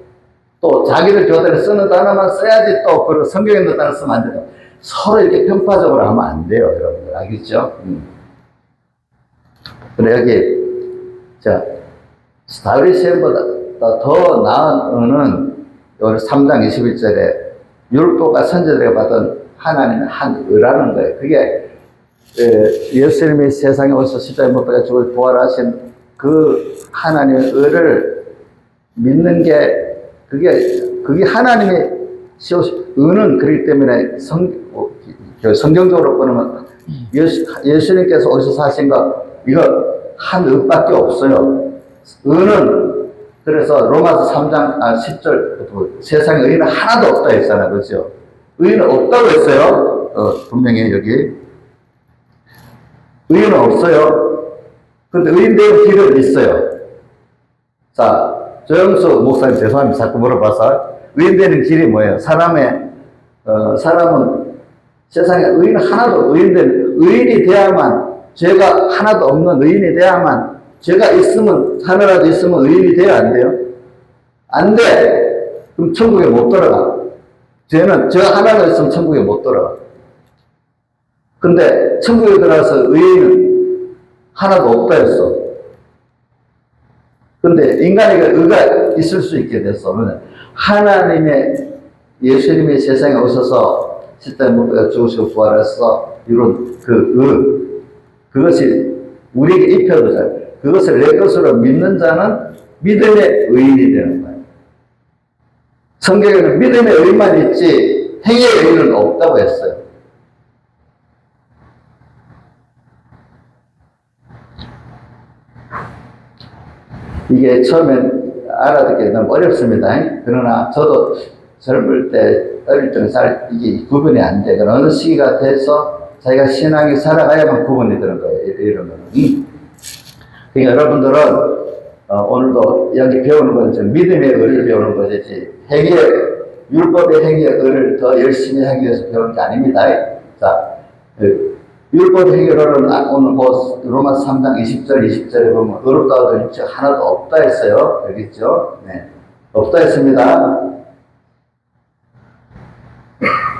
B: 또 자기들 교단에 쓰는 단어만 써야지 또 그 성경에 있는 단어 쓰면 안 돼요. 서로 이렇게 편파적으로 하면 안 돼요, 여러분들. 알겠죠? 그래, 여기, 자, 다윗 시험보다 더 나은 의는 여기 3장 21절에 율법과 선지자들이 받은 하나님의 한 의라는 거예요. 그게 예수님이 세상에 오셔서 십자가에 못 박혀 죽을 부활하신 그 하나님의 의를 믿는 게 그게 하나님의 의는 그렇기 때문에 성경적으로 보면 예수님께서 오셔서 하신 거 이거 한 의밖에 없어요. 의는 그래서 로마서 3장 10절 세상에 의는 하나도 없다 했잖아요. 그렇죠? 의는 없다고 했어요. 분명히 여기 의는 없어요. 그런데 의인 되는 길은 있어요. 자, 조영수 목사님 죄송합니다. 자꾸 물어봐서. 의인 되는 길이 뭐예요? 사람은 세상에 의인 하나도 의인이 돼야만, 죄가 하나도 없는 의인이 돼야만, 죄가 있으면, 하나라도 있으면 의인이 돼야 안 돼요? 안 돼! 그럼 천국에 못 들어가. 죄가 하나가 있으면 천국에 못 들어가. 근데 천국에 들어가서 의인은 하나도 없다 했어. 근데 인간에게 의가 있을 수 있게 됐어. 하나님의 예수님이 세상에 오셔서 십자가에 못 박혀 죽으시고 부활해서 이룬 그 그것이 우리에게 입혀져. 그것을 내 것으로 믿는 자는 믿음의 의인이 되는 거예요. 성경에는 믿음의 의만 있지 행위의 의는 없다고 했어요. 이게 처음엔 알아듣기 너무 어렵습니다. 그러나 저도 젊을 때, 어릴 때는 잘 이게 구분이 안 돼. 어느 시기가 돼서 자기가 신앙이 살아가야만 구분이 되는 거예요. 이런 거는. 그러니까 여러분들은 오늘도 여기 배우는 것은 믿음의 의를 배우는 것이지 율법의 행위의 의를 더 열심히 하기 위해서 배우는 게 아닙니다. 자, 율법의 행위로는 오늘 로마 3장 20절, 20절에 보면 어렵다고 하더니 하나도 없다 했어요. 알겠죠? 네. 없다 했습니다.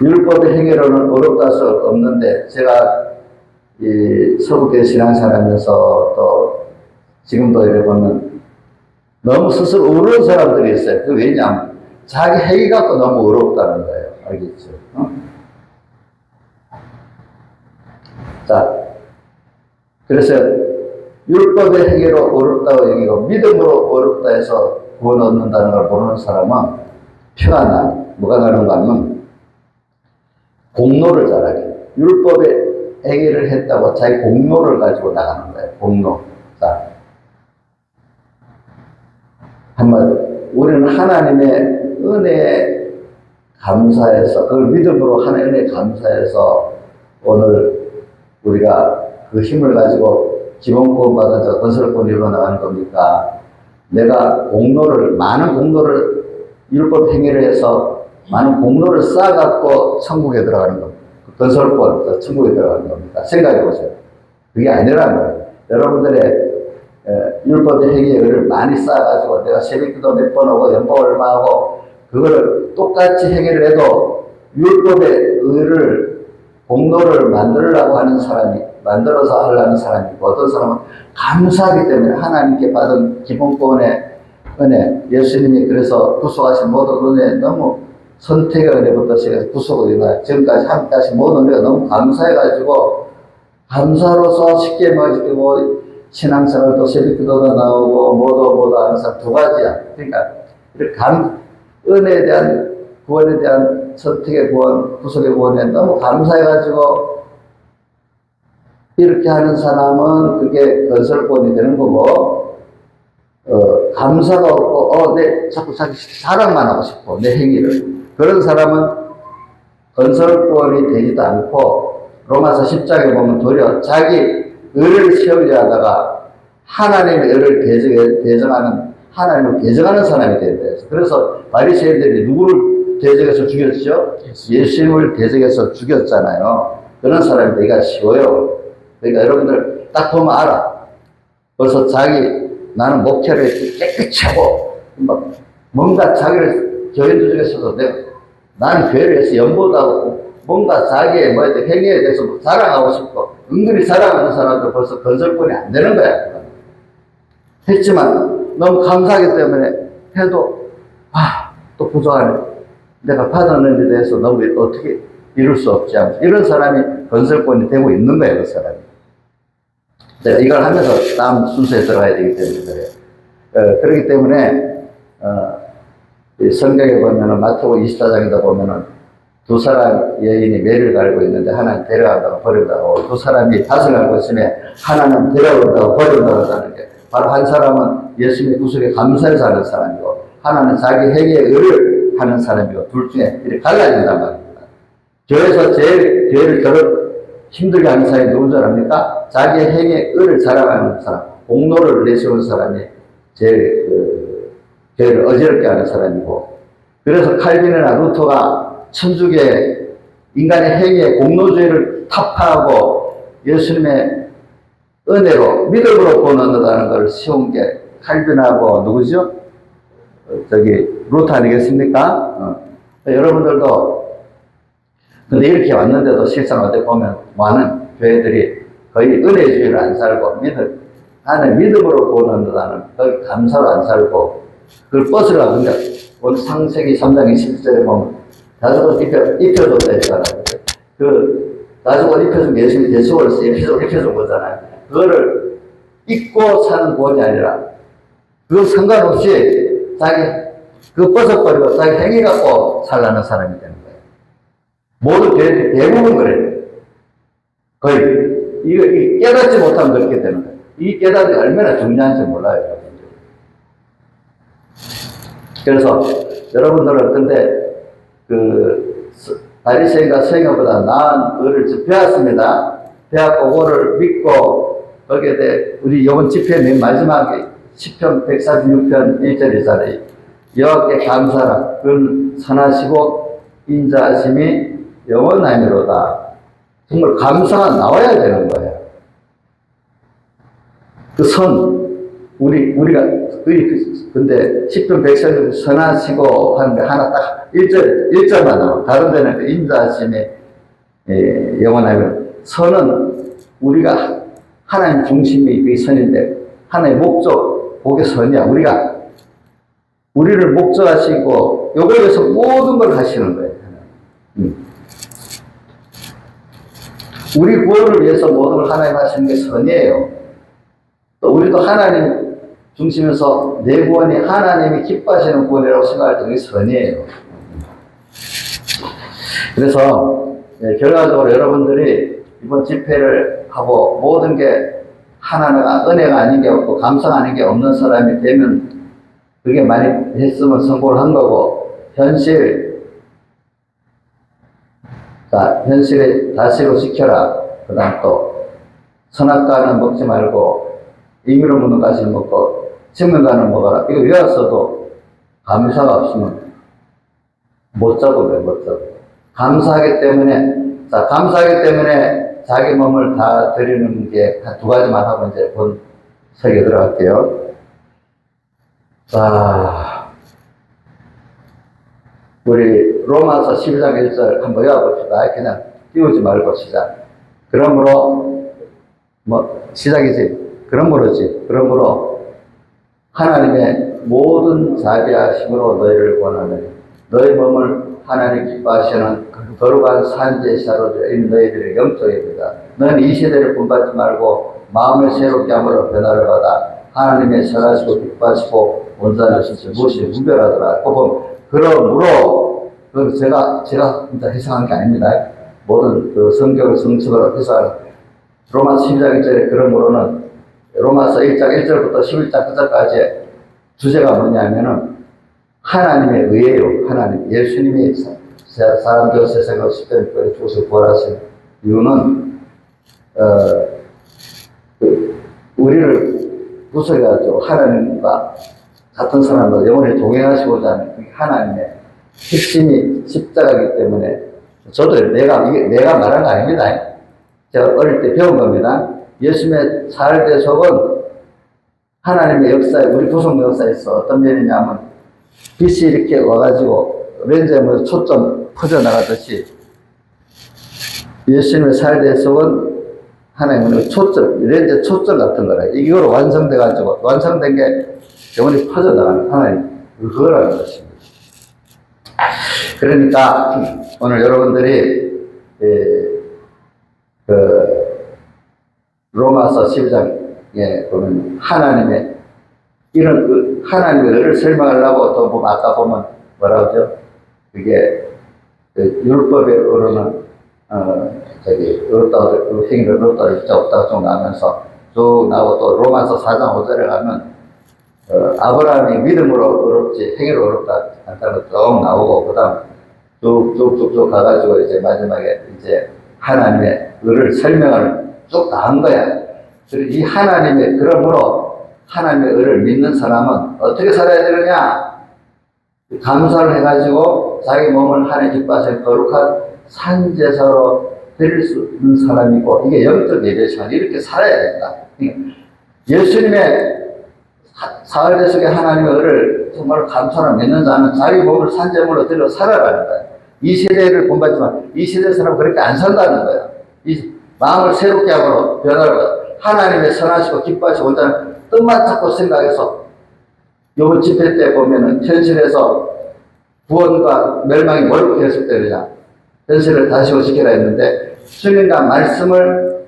B: 율법의 행위로는 어렵다 할 수 없는데, 제가 이 서구교회 신앙생활하면서 또 지금도 이래 보면 너무 스스로 어려운 사람들이 있어요. 그 왜냐하면 자기 행위 갖고 너무 어렵다는 거예요. 알겠죠? 자, 그래서 율법의 행위로 어렵다고 여기고 믿음으로 어렵다 해서 구원 얻는다는 걸 모르는 사람은 표가 나. 뭐가 나는가 하면 공로를 잘하게. 율법의 행위를 했다고 자기 공로를 가지고 나가는 거예요. 공로. 자, 한번 우리는 하나님의 은혜에 감사해서 그걸 믿음으로 하나님의 은혜에 감사해서 오늘 우리가 그 힘을 가지고 기본권 받아서 건설권 이루어 나가는 겁니까? 내가 많은 공로를 율법 행위를 해서 많은 공로를 쌓아갖고 천국에 들어가는 겁니다. 건설권, 천국에 들어가는 겁니다. 생각해 보세요. 그게 아니라는 거예요. 여러분들의 율법의 행위를 많이 쌓아가지고 내가 새벽기도 몇 번 하고 연봉 얼마 하고 그거를 똑같이 행위를 해도 율법의 의를 공로를 만들려고 하는 사람이 만들어서 하려는 사람이 있고 어떤 사람은 감사하기 때문에 하나님께 받은 기본권의 은혜 예수님이 그래서 구속하신 모든 은혜 너무 선택의 은혜부터 시작해서 구속의 은혜 지금까지 함께 하신 모든 은혜가 너무 감사해가지고 감사로서 쉽게 뭐 신앙생활도 새벽기도도 나오고 뭐도 하는 사람 두 가지야. 그러니까 이렇게 은혜에 대한 구원에 대한 선택의 구원, 구속의 구원에 너무 감사해가지고 이렇게 하는 사람은 그게 건설권이 되는 거고, 감사가 없고, 자꾸 자기 자랑만 하고 싶어, 내 행위를. 그런 사람은 건설권이 되지도 않고, 로마서 10장에 보면 도리어 자기 의를 세우려 하다가 하나님의 의를 대적하는, 하나님을 대적하는 사람이 된다. 그래서 바리새인들이 누구를 대적해서 죽였죠? 예수님을 대적해서 죽였잖아요. 그런 사람이 되기가 쉬워요. 그러니까 여러분들 딱 보면 알아. 벌써 나는 목회를 깨끗이 하고, 뭔가 자기를 교인들 중에서도 나는 교회를 해서 연보도 하고, 뭔가 자기의 행위에 대해서 자랑하고 싶고, 은근히 자랑하는 사람들 벌써 건설권이 안 되는 거야. 했지만 너무 감사하기 때문에 해도 또 부족하네. 내가 받았는 데 대해서 너무 어떻게 이룰 수 없지 않고, 이런 사람이 건설권이 되고 있는 거예요. 그 사람이. 제가 이걸 하면서 다음 순서에 들어가야 되기 때문에 그래요. 그렇기 때문에 성경에 보면은 마태복음 24장에다 보면은 두 사람 여인이 매를 갈고 있는데 하나는 데려간다고 버린다고, 두 사람이 닷을 갈고 있으면 하나는 데려간다고 버린다고 하는 게, 바로 한 사람은 예수님의 구속에 감사해서 하는 사람이고, 하나는 자기 행위에 의를 하는 사람이고, 둘 중에 이렇게 갈라진단 말입니다. 교회에서 제일 교회를 힘들게 하는 사람이 누군 줄 압니까? 자기 행위에 의를 자랑하는 사람, 공로를 내세우는 사람이 제일 교회를 어지럽게 하는 사람이고, 그래서 칼빈이나 루터가 천주교의 인간의 행위에 공로주의를 타파하고 예수님의 은혜로, 믿음으로 보는다는 걸 세운 게 칼빈하고 누구죠? 루터 아니겠습니까? 여러분들도 근데 이렇게 왔는데도 실상 어떻게 보면 많은 교회들이 거의 은혜주의를 안 살고 하나님 믿음으로 보는다는 그 감사로 안 살고 그걸 벗으려고 합니다. 오늘 창세기 3장 21절에 보면 다섯 옷 입혀줬다 했잖아요. 다섯 옷 입혀준 예수님이 대속을 입혀준 거잖아요. 그거를 입고 사는 구원이 아니라 그거 상관없이 그거 벗어버리고 자기 행위 갖고 살라는 사람이 되는 거예요. 모든 교회들이 대부분 그래요. 거의. 이거 깨닫지 못하면 그렇게 되는 거예요. 이 깨닫이 얼마나 중요한지 몰라요. 그래서 여러분들은 근데 바리새인과 서기관보다 나은 의를 배웠습니다. 배웠고 그거를 믿고 거기에 대해 우리 이번 집회 맨 마지막에 시편 146편 1절이잖아요. 여호와께 감사라. 그는 선하시고 인자하심이 영원하니로다. 정말 감사가 나와야 되는 거예요. 그 우리가 근데 10편 146 선하시고 하는데 하나 딱 1절만 나와. 다른 데는 그 인자하심이 영원하면, 선은 우리가 하나님 중심이 그 선인데 하나의 목적, 그게 선이야. 우리를 목적하시고 요거에 대해서 모든 걸 하시는 거예요. 우리 구원을 위해서 모든 걸 하나님 하시는 게 선이에요. 또 우리도 하나님 중심에서 내 구원이 하나님이 기뻐하시는 구원이라고 생각할 때 그게 선이에요. 그래서 결과적으로 여러분들이 이번 집회를 하고 모든 게 하나가 은혜가 아닌 게 없고 감사가 아닌 게 없는 사람이 되면 그게 많이 했으면 성공을 한 거고, 현실에 다시로 시켜라. 그 다음 또 선악과는 먹지 말고 임의로 묻는 가시를 먹고 측면가는 먹어라. 이거 외웠어도 감사가 없으면 못 잡아요. 감사하기 때문에 자기 몸을 다 드리는 게 한 두 가지만 하고 이제 본 설교 들어갈게요. 우리 로마서 12장 1절 한번 외워봅시다. 그냥 띄우지 말고 시작. 그러므로 시작이지. 그러므로 하나님의 모든 자비하심으로 너희를 권하노니 너희 몸을 하나님 기뻐하시는 거룩한 산제사로 드린 너희들의 영적입니다. 너는 이 시대를 본받지 말고 마음을 새롭게 함으로 변화를 받아 하나님의 선하시고 기뻐하시고 온전하신 무엇이 분별하더라. 그러므로 그건 제가 진짜 해석한 게 아닙니다. 모든 그 성경을 성취로 해석하는 로마서 12장 1절에 그러므로는 로마서 1장 1절부터 11장 끝까지 주제가 뭐냐면은 하나님의 의예요. 하나님, 예수님이 사람들 세상을 십자가에 죽어서 부활하신 이유는 우리를 구속해가지고 하나님과 같은 사람으로 영원히 동행하시고자 하는 그 하나님의 핵심이 십자가이기 때문에 저도 내가 말한 거 아닙니다. 제가 어릴 때 배운 겁니다. 예수님의 살대속은 하나님의 역사에, 우리 구속 역사에서 어떤 면이냐면 빛이 이렇게 와가지고 렌즈에 초점 퍼져나가듯이 예수님의 살대속은 하나님의 초점, 렌즈 초점 같은 거라. 이거로 완성돼가지고, 완성된 게 영원히 퍼져나가는 하나님, 그거라는 것입니다. 그러니까, 오늘 여러분들이, 로마서 12장에 보면, 하나님의, 이런, 하나님의 의를 설명하려고 또 보면, 아까 보면 뭐라 그러죠? 그게, 율법의 의로는, 의롭다, 행위를 의롭다, 있자 없다가 쭉 나오면서 쭉 나오고 또 로마서 4장 5절에 가면, 아브라함이 믿음으로 의롭지 행위로 의롭다 않다는 거 쭉 나오고, 그 다음 쭉쭉쭉쭉 가가지고 이제 마지막에 이제 하나님의 의를 설명을 쭉 다 한 거야. 그리고 이 하나님의, 그러므로 하나님의 의를 믿는 사람은 어떻게 살아야 되느냐? 감사를 해가지고 자기 몸을 하나님 기뻐하시는 거룩한 산제사로 드릴 수 있는 사람이고, 이게 영적 예배 시간, 이렇게 살아야 된다. 예수님의 사흘대속의 하나님의 의를 정말 감사로 믿는 자는 자기 몸을 산제물로 드려 살아가는 거야. 이 세대를 본받지만 이 세대 사람은 그렇게 안 산다는 거야. 이 마음을 새롭게 하고 변화를 하나님의 선하시고 기뻐하시고 온다는 뜻만 자꾸 생각해서, 요번 집회 때 보면은 현실에서 구원과 멸망이 뭘 계속되느냐, 현실을 다시 오시키라 했는데, 주님과 말씀을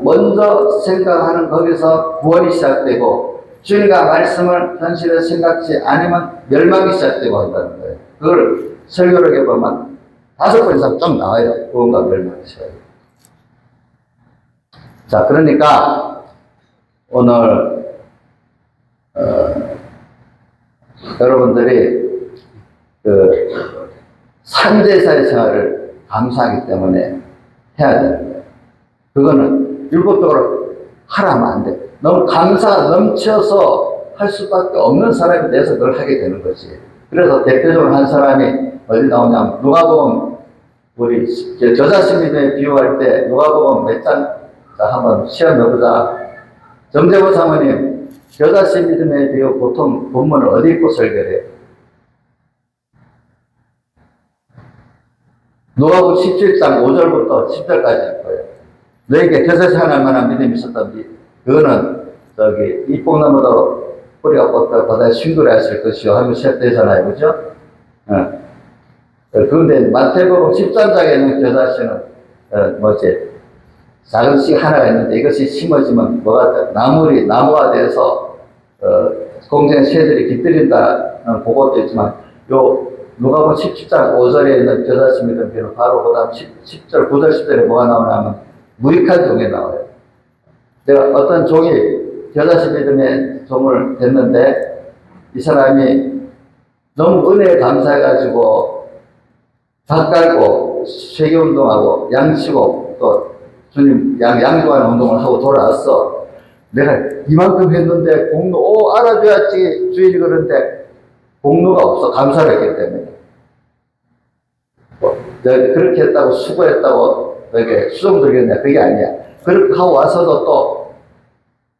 B: 먼저 생각하는 거기서 구원이 시작되고, 주님과 말씀을 현실에 생각지 않으면 멸망이 시작되고 한다는 거예요. 그걸 설교를 해보면 5번 이상 좀 나와요. 구원과 멸망이 시작돼요. 자, 그러니까 오늘 여러분들이 산제사의 생활을 감사하기 때문에 해야 돼요. 그거는 율법적으로 하라면 안 돼. 너무 감사가 넘쳐서 할 수밖에 없는 사람이 돼서 그걸 하게 되는 거지. 그래서 대표적으로 한 사람이 어디 나오냐면, 누가복음, 우리 저자신믿음에 비유할 때 누가복음 몇 장, 자, 한번 시험해보자. 정재모 사모님, 저자신믿음에 비유 보통 본문을 어디 읽고 설교를 해요? 누가복음 17장 5절부터 10절까지 거예요. 너에게 겨자씨 하나할 만한 믿음이 있었던지, 그거는 이뽕나무도 뿌리가 뻗다 바다에 싱그레 하실 것이요 하면 시작되잖아요. 그죠? 그런데 마태복음 13장에는 겨자씨는 작은 씨 하나가 있는데, 이것이 심어지면 나무가 돼서 공중에 새들이 깃들인다는 그것도 있지만, 누가복음 17장 5절에 있는 겨자씨 믿음 비는 바로 그 다음 10절, 9절, 10절에 뭐가 나오냐면 무익한 종이 나와요. 내가 어떤 종이 겨자씨 믿음의 종을 됐는데, 이 사람이 너무 은혜에 감사해가지고 밥 깔고 세계운동하고 양치고 또 주님 양조하는 운동을 하고 돌아왔어. 내가 이만큼 했는데 알아줘야지 주인이. 그런데 공로가 없어. 감사를 했기 때문에. 내가 그렇게 했다고 수고했다고 너에게 수정 들겠냐, 그게 아니야. 그렇게 하고 와서도 또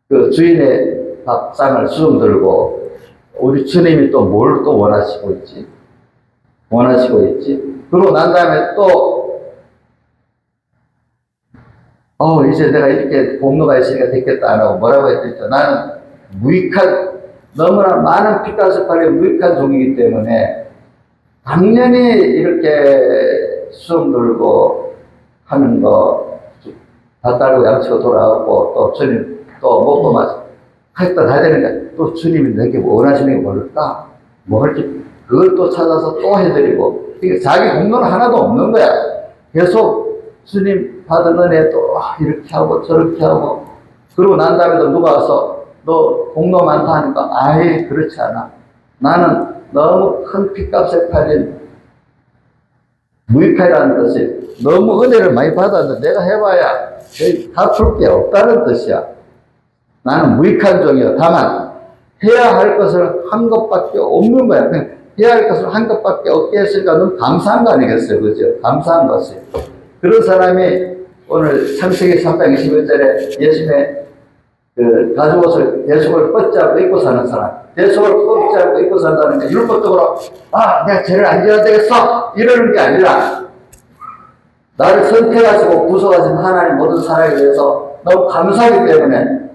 B: 그 주인의 밥상을 수정 들고, 우리 주님이 또 뭘 또 원하시고 있지? 그러고 난 다음에 또 이제 내가 이렇게 공로가 있으니까 됐겠다 안 하고 뭐라고 했죠? 나는 너무나 많은 핏값을 팔린 무익한 종이기 때문에 당연히 이렇게 수정 들고 하는 거, 밥 달고 양치고 돌아오고 또 주님 또 먹고 마시고 하겠다 다 되는데, 또 주님이 내게 원하시는 게 뭘까? 뭐 할지 그걸 또 찾아서 또 해드리고, 그러니까 자기 공로는 하나도 없는 거야. 계속 주님 받은 은혜 또 이렇게 하고 저렇게 하고, 그러고 난 다음에도 누가 와서 너 공로 많다 하니까 아예 그렇지 않아. 나는 너무 큰 핏값에 팔린 무익하라는 뜻이, 너무 은혜를 많이 받았는데 내가 해봐야 갚을 게 없다는 뜻이야. 나는 무익한 종이야. 다만 해야 할 것을 한 것밖에 없는 거야. 해야 할 것을 한 것밖에 없게 했으니까 넌 감사한 거 아니겠어요? 그죠? 감사한 것이. 그런 사람이 오늘 창세기 3장 21절에 예수님의 그 가죽옷을 대속을 뻗잡고 입고 사는 사람, 대속을 뻗잡고 입고 산다는 게 율법적으로 내가 죄를 안 지어야 되겠어 이러는 게 아니라, 나를 선택하시고 구속하신 하나님 모든 사람에 대해서 너무 감사하기 때문에,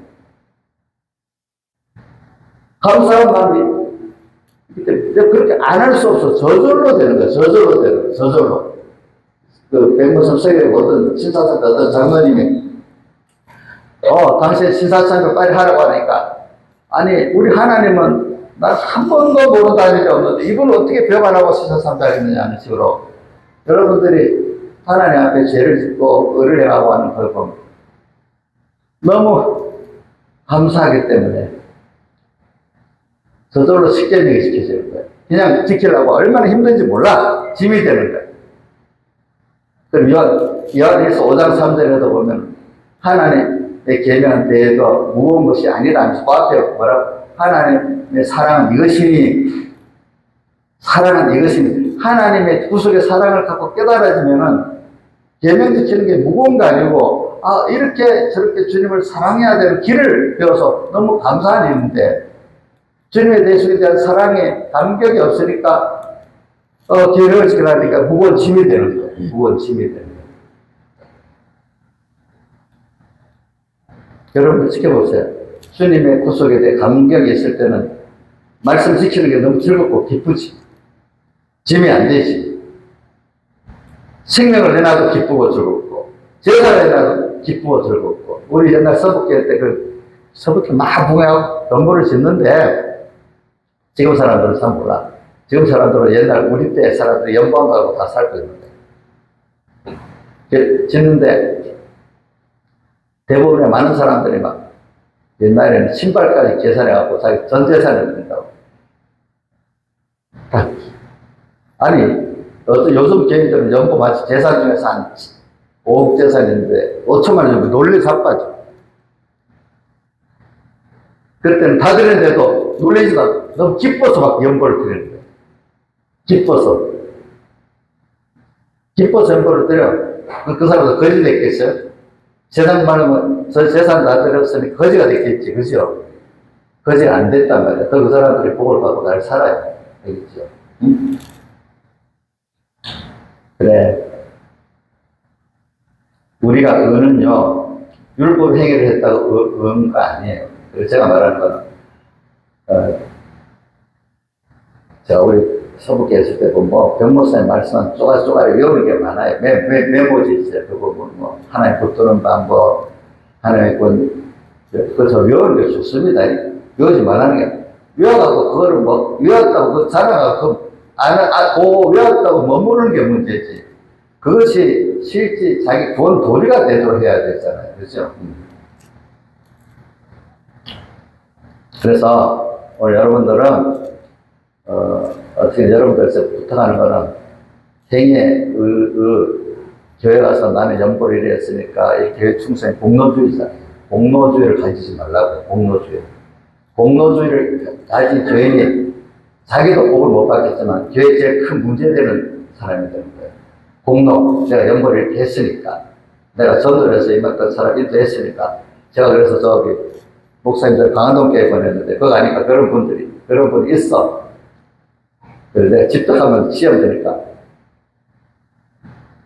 B: 감사한 마음이 그렇게 안 할 수 없어. 저절로 되는 거야. 저절로 되는 거야. 저절로. 그 백무선 세계 어떤 신사상 어떤 장로님이 당신 신사참을 빨리 하라고 하니까, 아니 우리 하나님은 나 한 번도 모른다는 일이 없는데 이분을 어떻게 병 안 하고 신사참을 하겠느냐 하는 식으로, 여러분들이 하나님 앞에 죄를 짓고 의를 행하고 하는 걸 보면 너무 감사하기 때문에 저절로 식견이 시켜지는 거예요. 그냥 지키려고 얼마나 힘든지 몰라. 짐이 되는 거예요. 그럼 요한일서 5장 3절에도 보면 하나님의 계명한 대해도 무거운 것이 아니라면서 그 앞에 뭐라고? 하나님의 사랑은 이것이니, 사랑은 이것이니, 하나님의 구속의 사랑을 갖고 깨달아지면은 계명 지키는 게 무거운 거 아니고, 이렇게 저렇게 주님을 사랑해야 되는 길을 배워서 너무 감사한 일인데, 주님의 대속에 대한 사랑에 감격이 없으니까 계명을 지키려니까 무거운 짐이 되는 거예요. 무거운 짐이 되는 거예요. 여러분 지켜보세요. 주님의 구속에 대해 감격이 있을 때는 말씀 지키는 게 너무 즐겁고 기쁘지. 짐이 안 되지. 생명을 내놔도 기쁘고 즐겁고, 제사를 내놔도 기쁘고 즐겁고. 우리 옛날 서북회 때 서북회 막 부흥하고 건물을 짓는데, 지금 사람들은 참 몰라. 지금 사람들은 옛날 우리 때 사람들이 연방 가고 다 살고 있는데, 짓는데 대부분의 많은 사람들이 막 옛날에는 신발까지 계산해갖고 자기 전 재산을 낸다고. 아니, 요즘 개인들은 연봉 마치 재산 중에서 한 5억 재산인데 5천만 원 정도 놀래 자빠져. 그때는 다 드렸는데도 놀라지도 않고 너무 기뻐서 막 연보를 드리는 거예요. 기뻐서 연보를 드려. 그 사람도 거지 됐겠어요? 재산 많으면 저 재산 다 드렸으니 거지가 됐겠지, 그죠? 거지가 안 됐단 말이야. 그 사람들이 복을 받고 날 살아야 되겠죠. 응? 그래. 우리가 의는요, 율법 행위를 했다고 의는 거 아니에요. 그래서 제가 말하는 건, 제가 우리 서북에 있을 때 보면, 병목사님 말씀은 쪼가쪼가 외우는 게 많아요. 메모지 있어요. 그거 뭐, 하나님 붙드는 방법, 하나님의 그저 외우는 게 좋습니다. 외우지 말라는 게. 외워갖고 그거를 외웠다고 그 자랑하고, 외웠다고 머무르는 게 문제지. 그것이 실제 자기 구원 도리가 되도록 해야 되잖아요. 그렇죠? 그래서 오늘 여러분들은 어떻게 여러분들에서 부탁하는 거는 행위에 교회 가서 나는 연보를 이래 했으니까 이 교회 충성이 공로주의잖아요. 공로주의를 가지지 말라고. 공로주의를 가진 교인이 자기도 복을 못 받겠지만 교회에 제일 큰 문제되는 사람이 되는 거예요. 공로, 내가 연보를 이렇게 했으니까, 내가 전도를 해서 이만큼 사람 인도했으니까, 제가 그래서 저기 목사님들 강한동 교회 보냈는데 그거 아니까 그런 분이 있어. 그래, 내가 집득하면 시험 되니까.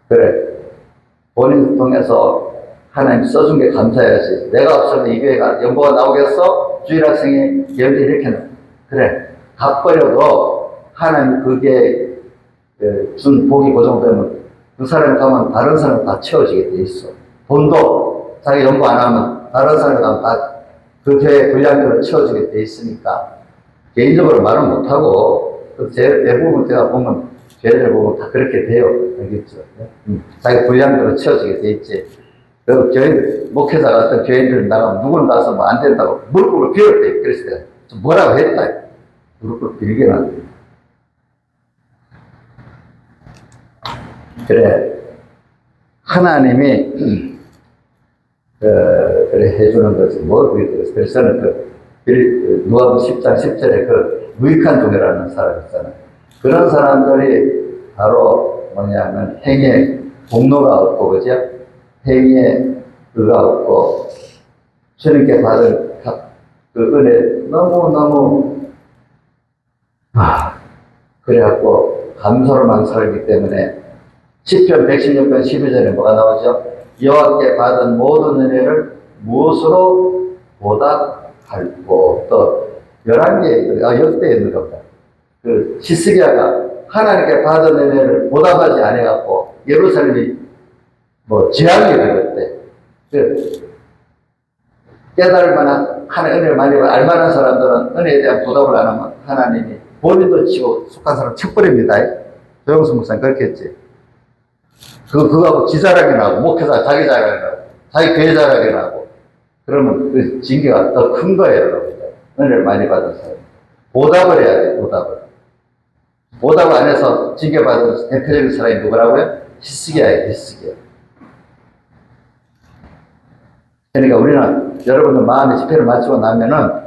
B: 그래, 본인 통해서 하나님 써준 게 감사해야지. 내가 없으면 이 교회가 연보가 나오겠어? 주일학생이 연대 이렇게 는 그래, 갚버려도 하나님 그게 준 복이 고정되면 그 사람이 가면 다른 사람 다 채워지게 돼 있어. 돈도 자기 연보 안 하면 다른 사람이 가면 다 그 교회 분량대로 채워지게 돼 있으니까 개인적으로 말은 못하고 대부분 제가 보면, 교회를 보면 다 그렇게 돼요. 알겠죠? 자기 분량대로 채워지게 돼 있지. 그리고 교회, 목회자가 어떤 교회를 나가면 누구는 가서 뭐 안 된다고 무릎을 빌었대. 그랬어요. 뭐라고 했다. 무릎을 빌게 안 돼. 그래. 하나님이, 그래, 해주는 것이 뭐, 그래서 누가복음 10장 10절에 그 무익한 종이라는 사람 있잖아요. 그런 사람들이 바로 뭐냐면 행에 공로가 없고, 그죠? 행에 의가 없고, 주님께 받은 그 은혜 너무너무, 그래갖고 감사로만 살기 때문에 시편 116편 12절에 뭐가 나오죠? 여호와께 받은 모든 은혜를 무엇으로 보답할고, 또 11개 역대에 있는 겁니다. 그 히스기야가 하나님께 받은 은혜를 보답하지 않아갖고 예루살렘이 뭐 재앙이 되었대. 깨달을 만한 하나님의 은혜를 많이 알만한 사람들은 은혜에 대한 보답을 안 하면 하나님이 본인도 치고 속한 사람 쳐버립니다. 조영수 목사님 그렇게 했지. 그거하고 지 자랑이 나고, 목회자 자기 자랑이 나고, 자기 교회 자랑이 나고, 그러면 그 징계가 더 큰 거예요, 여러분들. 은혜를 많이 받은 사람. 보답을 해야 돼, 보답을. 보답을 안 해서 징계받은 대표적인 사람이 누구라고요? 히스기야예요, 히스기야. 그러니까 우리는 여러분들 마음에 집회를 마치고 나면은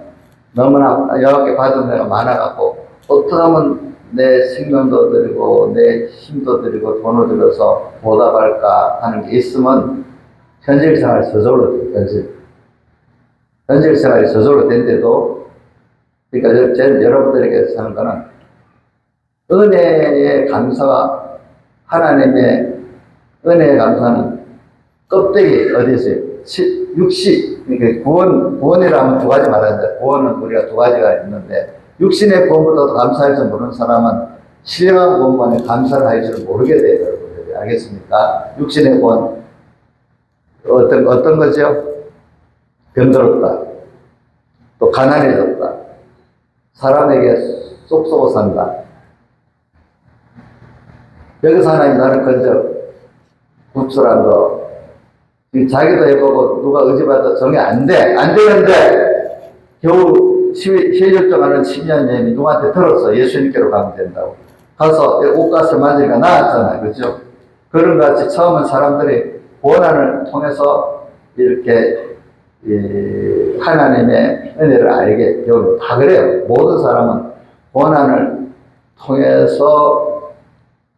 B: 너무나 여호와께 받은 은혜가 많아갖고, 어떻게 하면 내 생명도 드리고 내 힘도 드리고 돈을 들여서 보답할까 하는 게 있으면 현실 생활이 저절로 돼요. 현실 생활이 저절로 된데도, 그러니까 저는 여러분들에게 하는 거는 은혜의 감사와 하나님의 은혜의 감사는 껍데기 어디 있어요? 육시, 그러니까 구원이라면 두 가지 말하는데, 구원은 우리가 두 가지가 있는데, 육신의 구원보다도 감사할 줄 모르는 사람은 신령한 구원만에 감사를 할 줄 모르게 돼요, 여러분들이. 알겠습니까? 육신의 구원, 어떤 거죠? 병들었다. 또 가난해졌다. 사람에게 쏙 쏘고 산다. 여기서 하나님 나를 건져 구출한 거. 자기도 해보고 누가 의지받아 정이 안 돼. 안 되는데 겨우 시절정하는 10년 내내 누구한테 들었어. 예수님께로 가면 된다고. 가서 옷가서 만지니까 나았잖아요. 그죠? 그런 것 같이 처음은 사람들이 고난을 통해서 이렇게 하나님의 은혜를 알게 되고, 다 그래요. 모든 사람은 고난을 통해서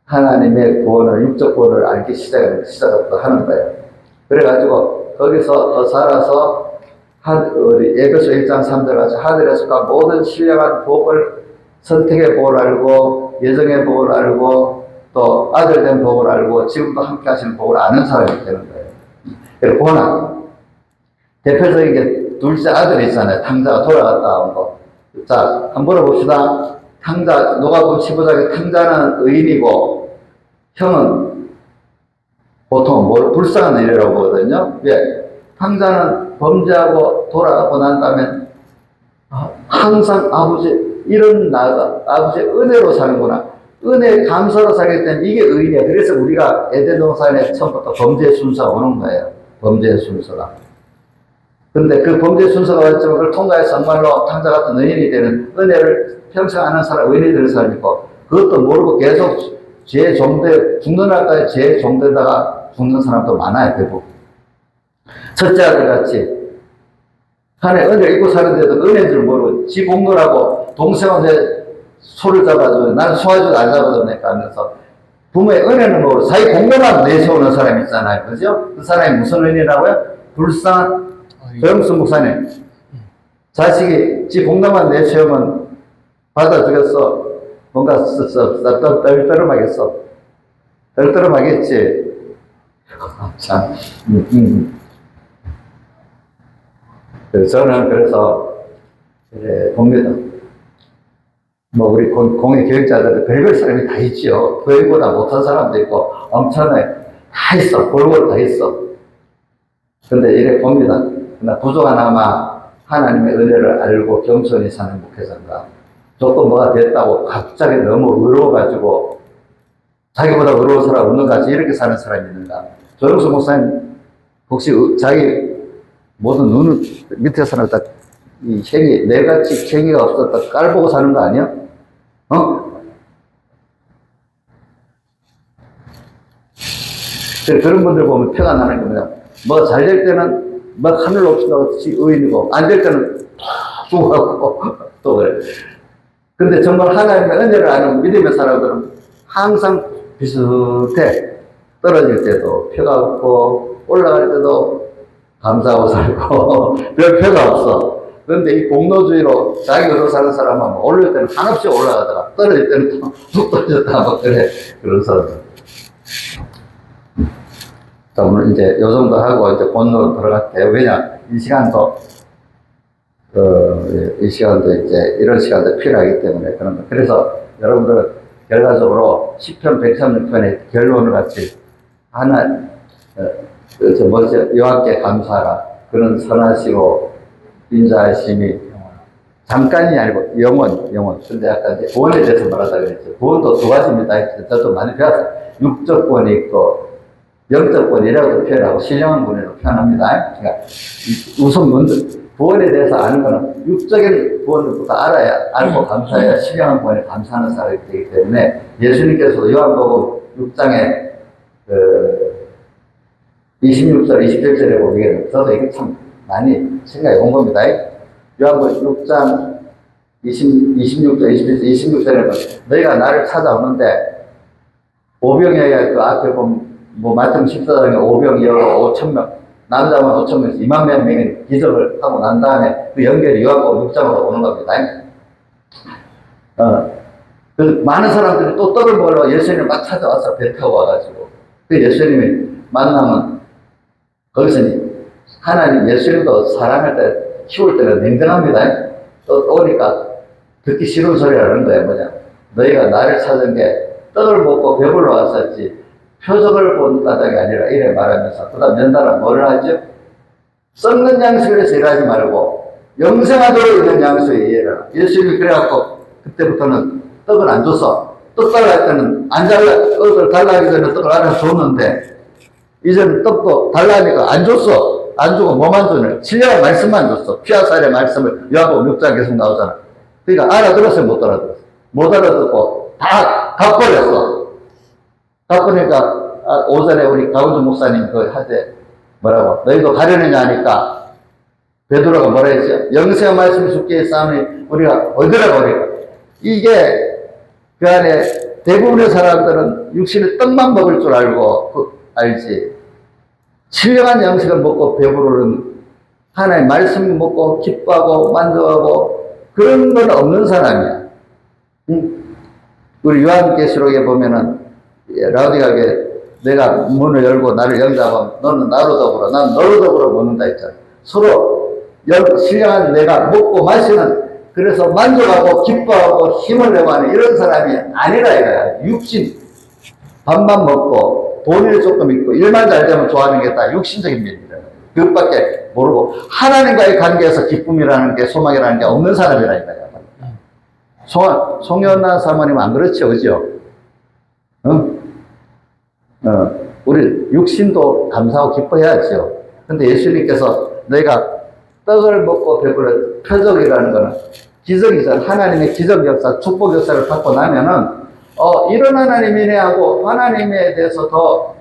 B: 하나님의 구원을, 육적 구원을 알기 시작부터 하는 거예요. 그래가지고 거기서 더 살아서 우리 에베소 1장 3절 같이 하늘에서가 모든 신령한 복을, 선택의 복을 알고 예정의 복을 알고 또 아들 된 복을 알고 지금도 함께 하시는 복을 아는 사람이 되는 거예요. 그리고 고난, 대표적인 게 둘째 아들이 있잖아요. 탕자가 돌아갔다 온 거. 자, 한번 물어봅시다. 탕자, 누가복음 15장에 탕자는 의인이고 형은 보통 불쌍한 일이라고 보거든요. 왜? 탕자는 범죄하고 돌아가고 난 다음에 항상 아버지, 이런 나가 아버지의 은혜로 사는구나. 은혜 감사로 살기 때문에 이게 의인이야. 그래서 우리가 에덴 동산에 처음부터 범죄의 순서가 오는 거예요. 범죄의 순서가. 근데 그 범죄 순서가 왔지만 그걸 통과해서 정말로 탕자 같은 의인이 되는, 은혜를 평생 아는 사람, 의인이 되는 사람이 있고, 그것도 모르고 계속 죄에 종돼, 죽는 날까지 죄에 종되다가 죽는 사람도 많아요, 대부분. 첫째 아들 같이 하나님 은혜를 입고 사는데도 은혜인 줄 모르고 지 공부라고 동생한테 소를 잡아줘, 난 소화줄 안 잡아주니까 하면서 부모의 은혜는 모르고 자기 공로만 내세우는 사람이 있잖아요. 그죠? 그 사람이 무슨 은혜라고요? 불쌍한 조영수 목사님, 자식이 지 공로만 내세우면 받아주겠어? 뭔가 떨떠름하겠어? 떨떠름하겠지? 참. 그래서 저는 봅니다. 뭐, 우리 공의 교육자들 별별 사람이 다 있지요. 교육보다 못한 사람도 있고, 엄청나게 다 있어. 골고루 다 있어. 근데 이래 봅니다. 나 부족하나마 하나님의 은혜를 알고 겸손히 사는 목회자인가. 조건 뭐가 됐다고 갑자기 너무 의로워가지고 자기보다 의로운 사람 없는 것 같이 이렇게 사는 사람이 있는가? 조영수 목사님 혹시 자기 모든 눈을 밑에 사는 딱이 행위, 내같이 행위가 없었다 깔보고 사는 거 아니야? 어? 그런 분들 보면 표가 나는 겁니다. 뭐 잘 될 때는 막 하늘 없이 의인이고 안 될 때는 죽어갖고 또 그래. 근데 정말 하나님의 은혜를 아는 믿음의 사람들은 항상 비슷해. 떨어질 때도 표가 없고 올라갈 때도 감사하고 살고 별 표가 없어. 그런데 이 공로주의로 자기 의로 사는 사람은 올릴 때는 한없이 올라가다가 떨어질 때는 툭 떨어졌다 막 그래. 그런 사람들. 자, 오늘 이제 요 정도 하고 이제 본론 들어갈게요. 왜냐, 이 시간도 이제 이런 시간도 필요하기 때문에 그런 거. 그래서 여러분들 결과적으로 10편 136편의 결론을 같이 하나, 여호와께 감사하라. 그는 선하시고 인자하심이 잠깐이 아니고 영원. 근데 아까 이제 구원에 대해서 말하다 그랬죠. 구원도 두 가지입니다. 저도 많이 배웠어요. 육적 구원이 있고 영적 구원이라고 표현하고 신령한 구원이라고 표현합니다. 그러니까 우선 먼저 구원에 대해서 아는 거는 육적인 구원부터 알고 감사해야 신령한 구원에 감사하는 사람이 되기 때문에 예수님께서도 요한복음 6장에 26절, 27절에 보면 저도 이게 참 많이 생각해 온 겁니다. 요한복음 6장 26절, 27절, 26절에는 너희가 나를 찾아오는데 오병이어야 그 앞에 보면 뭐 마태복음 14장에 오병이어로 5,000명 남자만 5,000명에서 2만 명이 기적을 하고 난 다음에 그 연결이 요한복음 6장으로 오는 겁니다. 그래서 많은 사람들이 또 떡을 먹으려고 예수님을 막 찾아와서 배 타고 와가지고 그 예수님이 만나면 거기서 하나님 예수님도 사랑할 때 키울 때는 냉정합니다. 또 오니까 듣기 싫은 소리라는 거예요. 뭐냐, 너희가 나를 찾은 게 떡을 먹고 배불러 왔었지 표적을 본 까닭이 아니라 이래 말하면서 그 다음 연달아 뭐를 하죠? 썩는 양식에서 일하지 말고 영생하도록 있는 양식에 일해라. 예수님이 그래갖고 그때부터는 떡을 안 줬어. 떡 달라 할 때는 떡을 달라 하기 전에 떡을 하나 줬는데 이제는 떡도 달라 하니까 안 줬어. 안 주고 뭐만 주네. 신령한 말씀만 줬어. 피아살의 말씀을 요한복음 6장 계속 나오잖아. 그러니까 알아들었어요? 못 알아들었어? 못 알아듣고 다 갚버렸어. 갚으니까 오전에 우리 가운주 목사님 할 때 뭐라고 너희도 가려느냐 하니까 베드로가 뭐라 했죠? 영생의 말씀이 죽게 싸우니 우리가 어디라 버릴까? 이게 그 안에 대부분의 사람들은 육신의 떡만 먹을 줄 알고 알지. 신령한 양식을 먹고 배부르는 하나님의 말씀 먹고 기뻐하고 만족하고 그런 건 없는 사람이야. 우리 요한계시록에 보면은 라우디가게 내가 문을 열고 나를 영접하면 너는 나로 더불어 난 너로 더불어 먹는다 했잖아. 서로 신령한 내가 먹고 마시는 그래서 만족하고 기뻐하고 힘을 내고 하는 이런 사람이 아니라 이거야. 육신 밥만 먹고 돈을 조금 있고 일만 잘 되면 좋아하는 게 다 육신적인 면이다. 그것밖에 모르고 하나님과의 관계에서 기쁨이라는 게 소망이라는 게 없는 사람이라 이거야. 송현아 사모님 안 그렇죠, 그죠? 우리 육신도 감사하고 기뻐해야죠. 근데 예수님께서 내가 떡을 먹고 배불러 표적이라는 거는 기적이잖아. 하나님의 기적 역사, 축복 역사를 받고 나면은 이런 하나님이네 하고 하나님에 대해서 더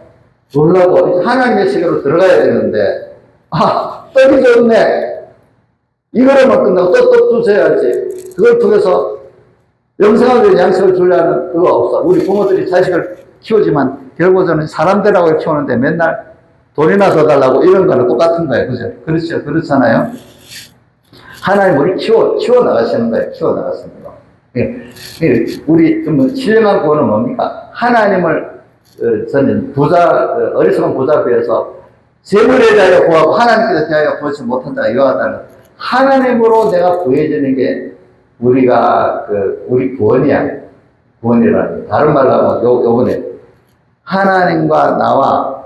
B: 놀라고 하나님의 세계로 들어가야 되는데 떡이 좋네. 이거로만 끝나고 또 떡 주셔야지. 그걸 통해서 영생하는 양식을 주려는 그거 없어. 우리 부모들이 자식을 키우지만 결국은 사람들하고 키우는데 맨날 돈이나 더 달라고 이런 거는 똑같은 거예요. 그죠? 그렇죠? 그렇잖아요? 하나님 우리 키워 나가시는 거예요. 키워 나가시는 거. 우리 신령한 구원은 뭡니까? 하나님을 저는 어리석은 부자 비해서 재물에 대하여 구하고 하나님께서 대하여 구하지 못한 자가 유하다는 하나님으로 내가 구해지는 게 우리가 우리 구원이야. 구원이라는 다른 말로 하면 요번에 하나님과 나와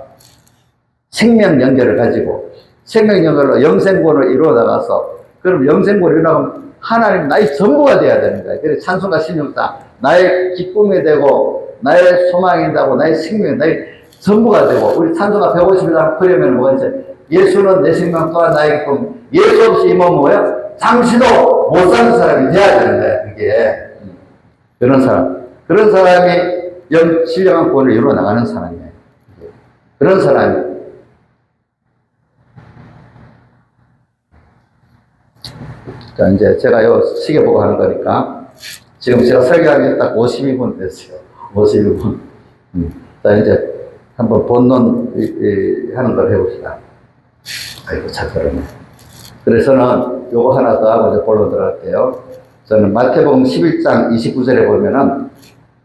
B: 생명 연결을 가지고 생명 연결로 영생구원을 이루어 나가서 그럼 영생구원을 이루어가면 하나님 나의 전부가 되어야 되는 거예요. 그래서 찬송가 신용사 나의 기쁨이 되고 나의 소망이 되고 나의 생명이 나의 전부가 되고 우리 찬송가 150장 그러면 뭐가 있어요? 예수는 내 생명 또한 나의 기쁨. 예수 없이 이 몸은 뭐예요? 잠시도 못 사는 사람이 돼야 되는 거예요. 그게 그런 사람. 그런 사람이 신령한 구원을 이루어 나가는 사람이에요. 그런 사람이. 자, 이제 제가 요 시계 보고 하는 거니까, 지금 제가 설교하기 딱 52분 됐어요. 52분. 자, 이제 한번 본론 하는 걸 해봅시다. 아이고, 착하네. 그래서는 요거 하나 더 하고 이제 본론 들어갈게요. 저는 마태복음 11장 29절에 보면은,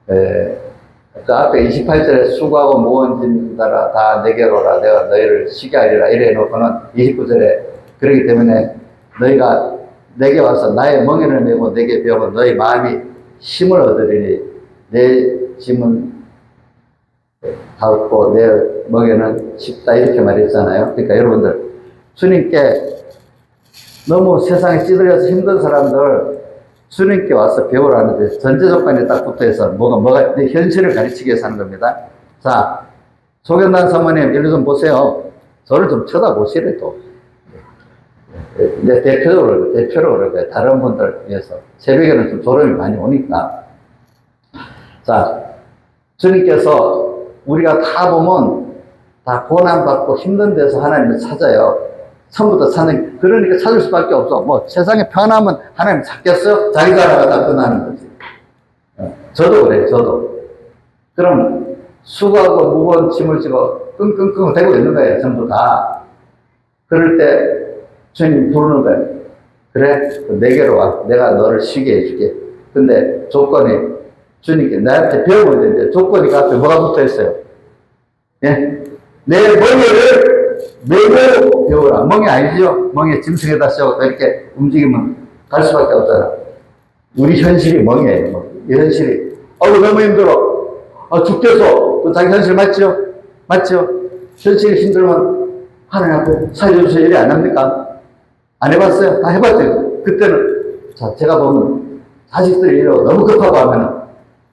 B: 그 앞에 28절에 수고하고 무거운 짐 따라 다 내게로 오라 내가 너희를 쉬게 하리라 이래 놓고는 29절에 그렇기 때문에 너희가 내게 와서 나의 멍에를 메고 내게 배우면 너희 마음이 힘을 얻으리니 내 짐은 가볍고 내 멍에는 쉽다 이렇게 말했잖아요. 그러니까 여러분들 주님께 너무 세상에 찌들려서 힘든 사람들 주님께 와서 배우라는데 전제 조건에 딱 붙어서 뭐가 내 현실을 가르치기 위해서 하는 겁니다. 자, 소견단 사모님 일로 좀 보세요. 저를 좀 쳐다보시래 또. 내 대표로 그러고요. 다른 분들 위해서 새벽에는 좀 졸음이 많이 오니까. 자, 주님께서 우리가 다 보면 다 고난받고 힘든 데서 하나님을 찾아요. 처음부터 찾는, 그러니까 찾을 수밖에 없어. 뭐 세상에 편하면 하나님 찾겠어요? 자기 나라가 다 끝나는 거지. 저도 그래요, 저도. 그럼 수고하고 무거운 짐을 지고 끙끙끙 대고 있는 거예요, 전부 다. 그럴 때 주님 부르는 거예요. 그래, 내게로 와. 내가 너를 쉬게 해줄게. 근데 조건이 주님께 나한테 배우면 되는데 조건이 앞에 뭐가 붙어 있어요? 예? 내 머리를 메고 배우라. 멍이 아니죠? 멍에 짐승에다 씌워서 이렇게 움직이면 갈 수밖에 없잖아. 우리 현실이 멍이에요. 이 현실이. 너무 힘들어. 죽겠어. 그 자기 현실 맞죠? 맞죠? 현실이 힘들면 하나님 앞에 살려주세요. 이래 안 합니까? 안 해봤어요? 다 해봤죠? 그때는, 자, 제가 보면 자식들이 이러고 너무 급하고 하면은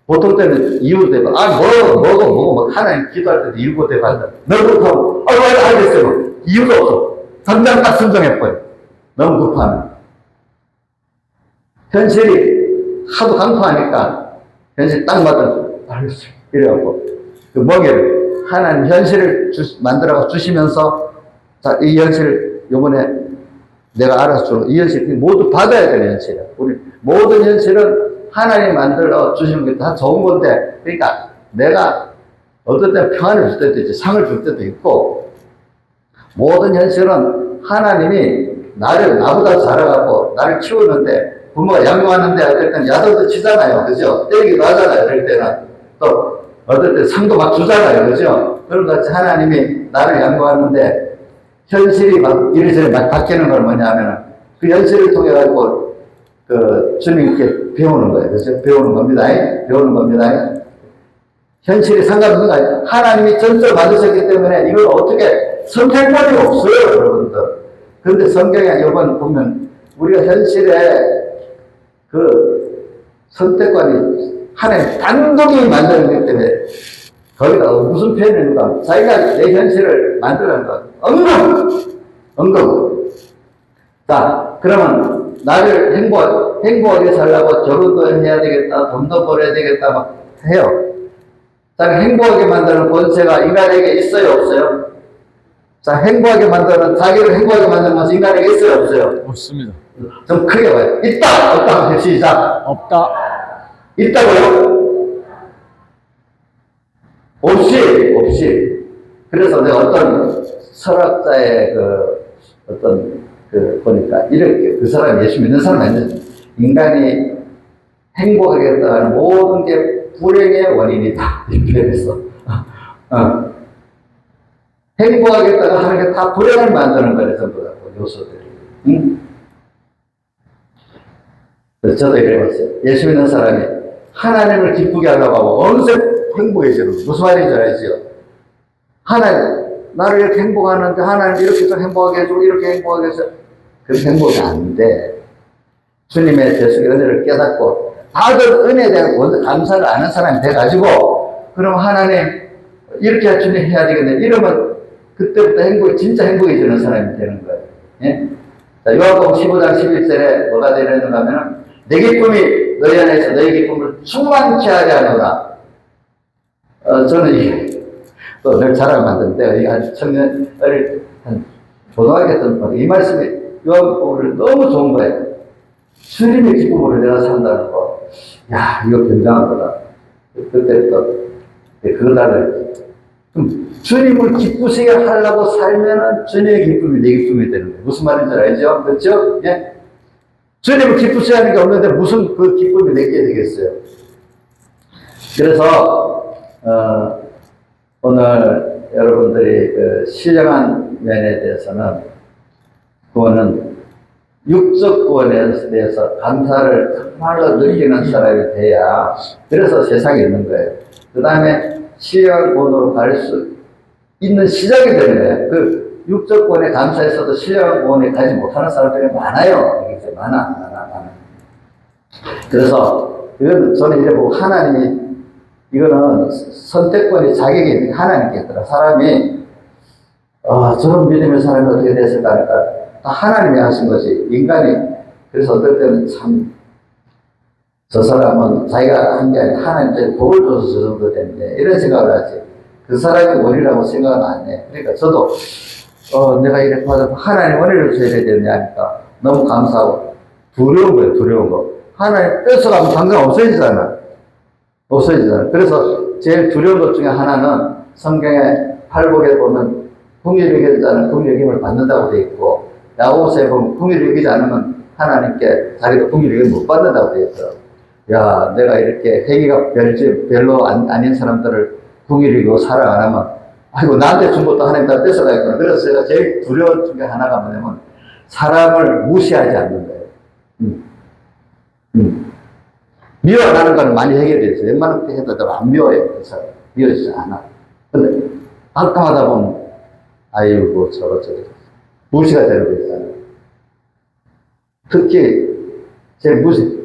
B: 보통 때는 이유도 되고, 먹어. 하나님 기도할 때도 이유도 되고 한다. 너무 급하고, 알겠어요. 이유도 없어. 당장 딱 순종해버려. 너무 급하면. 현실이 하도 강포하니까, 현실 딱 맞아. 알겠어요. 이래갖고, 그 멍에를, 하나님 현실을 만들어 주시면서, 자, 이 현실, 요번에 내가 알아서 주는 이 현실, 모두 받아야 되는 현실이야. 우리 모든 현실은 하나님 만들어 주시는 게 다 좋은 건데, 그러니까 내가 어떤 때 평안을 줄 때도 있지, 상을 줄 때도 있고, 모든 현실은 하나님이 나보다 자라갖고 나를 키우는데, 부모가 양육하는데 어떨 때는 야단도 치잖아요. 그죠? 때리기도 하잖아요. 그럴 때는. 또, 어떨 때 상도 막 주잖아요. 그죠? 그런 것 같이 하나님이 나를 양육하는데, 현실이 막 이리저리 막 바뀌는 건 뭐냐면은, 그 현실을 통해가지고, 주님께 배우는 거예요. 그죠? 배우는 겁니다. 배우는 겁니다. 현실이 상관없는 거 아니에요. 하나님이 전적을 받으셨기 때문에 이걸 어떻게 선택권이 없어요, 여러분들. 그런데 성경에 이번 보면 우리가 현실에 선택권이 하나님 단독이 만드는 거기 때문에 거기다 무슨 표현이 있는가? 자기가 내 현실을 만들어낸 거. 언급. 자, 그러면 나를 행복하게 살려고 결혼도 해야 되겠다, 돈도 벌어야 되겠다, 막 해요. 자, 행복하게 만드는 권세가 인간에게 있어요, 없어요? 자, 행복하게 만드는, 자기를 행복하게 만드는 것이 인간에게 있어요, 없어요?
A: 없습니다.
B: 좀 크게 봐요. 있다! 없다! 시작!
A: 없다.
B: 있다고요? 없이. 그래서 내가 어떤 철학자의 보니까 이렇게 그 사람이 예수 믿는 사람이 아니죠. 인간이 행복하겠다는 모든 게 불행의 원인이다. 이렇게 표현했어. 행복하겠다고 하는 게 다 불행을 만드는 거예요, 전부 다. 요소들이. 응? 그래서 저도 이래 봤어요. 예수 믿는 사람이 하나님을 기쁘게 하려고 하고 어느새 행복해지는 거예요. 무슨 말인지 알죠? 하나님, 나를 이렇게 행복하는데 하나님 이렇게 좀 행복하게 해주고 이렇게 행복하게 해서 그렇게 행복이 안 돼. 주님의 대속의 은혜를 깨닫고 받은 은혜에 대한 감사를 아는 사람이 돼가지고 그럼 하나님 이렇게 주님 해야 되겠네 이러면 그때부터 진짜 행복해지는 사람이 되는 거예요. 예? 자, 요한복음 15장 11절에 뭐가 되는가 하면은 내 기쁨이 너희 안에서 너희 기쁨을 충만케 하게 하노라. 저는 이게 또 늘 자랑 만드는데 이 아주 청년 한 고등학교 때 이 말씀이 요한복음을 너무 좋은 거예요. 주님의 기쁨으로 내가 산다는 거. 야, 이거 굉장한 거다. 그때부터 그거를 주님을 기쁘시게 하려고 살면은 주님의 기쁨이 내 기쁨이 되는 거예요. 무슨 말인지 알죠? 그렇죠? 예? 주님을 기쁘시게 하는 게 없는데 무슨 그 기쁨이 내게 되겠어요? 그래서 오늘 여러분들이 그 신령한 면에 대해서는 그거는 육적 구원에 대해서 감사를 정말로 느끼는 사람이 돼야 그래서 세상에 있는 거예요. 그 다음에 신령한 구원으로 갈 수 있는 시작이 되는 거예요. 그 육적 구원에 감사했어도 신령한 구원에 가지 못하는 사람들이 많아요. 이게 많아. 그래서 이건 저는 이제 보고 하나님이 이거는 선택권이 자격이 있는 게 하나님께 있더라. 사람이 저런 믿음의 사람이 어떻게 됐을까 하니까 다 하나님이 하신 거지. 인간이 그래서 어떨 때는 참 저 사람은 자기가 한 게 아니라 하나님께 복을 줘서 저 정도 됐네 이런 생각을 하지. 그 사람이 원이라고 생각은 안 해. 그러니까 저도 내가 이렇게 받아서 하나님 원리를 줘야 되겠냐 하니까 너무 감사하고 두려운 거예요. 두려운 거. 하나님 뺏어가면 당장 없어지잖아. 그래서 제일 두려운 것 중에 하나는 성경에 팔복에 보면 긍휼히 여기는 자는 긍휼히 여김을 받는다고 되어 있고 야고보서에 보면 긍휼히 여기지 않으면 하나님께 자기도 긍휼히 여김을 못 받는다고 되어 있어요. 야, 내가 이렇게 행위가 별로 아닌 사람들을 긍휼히 여기고 사랑 안 하면 아이고 나한테 준 것도 하나님 다 뺏어가겠구나. 그래서 제가 제일 두려운 중에 하나가 뭐냐면 사람을 무시하지 않는 거예요. 미워하는 거는 많이 해결되어 있어요. 웬만한 때 해도 안 미워해요. 그래서 미워지지 않아. 근데 가끔하다 보면 아이고 저거 무시가 되는 거 있잖아요. 특히 제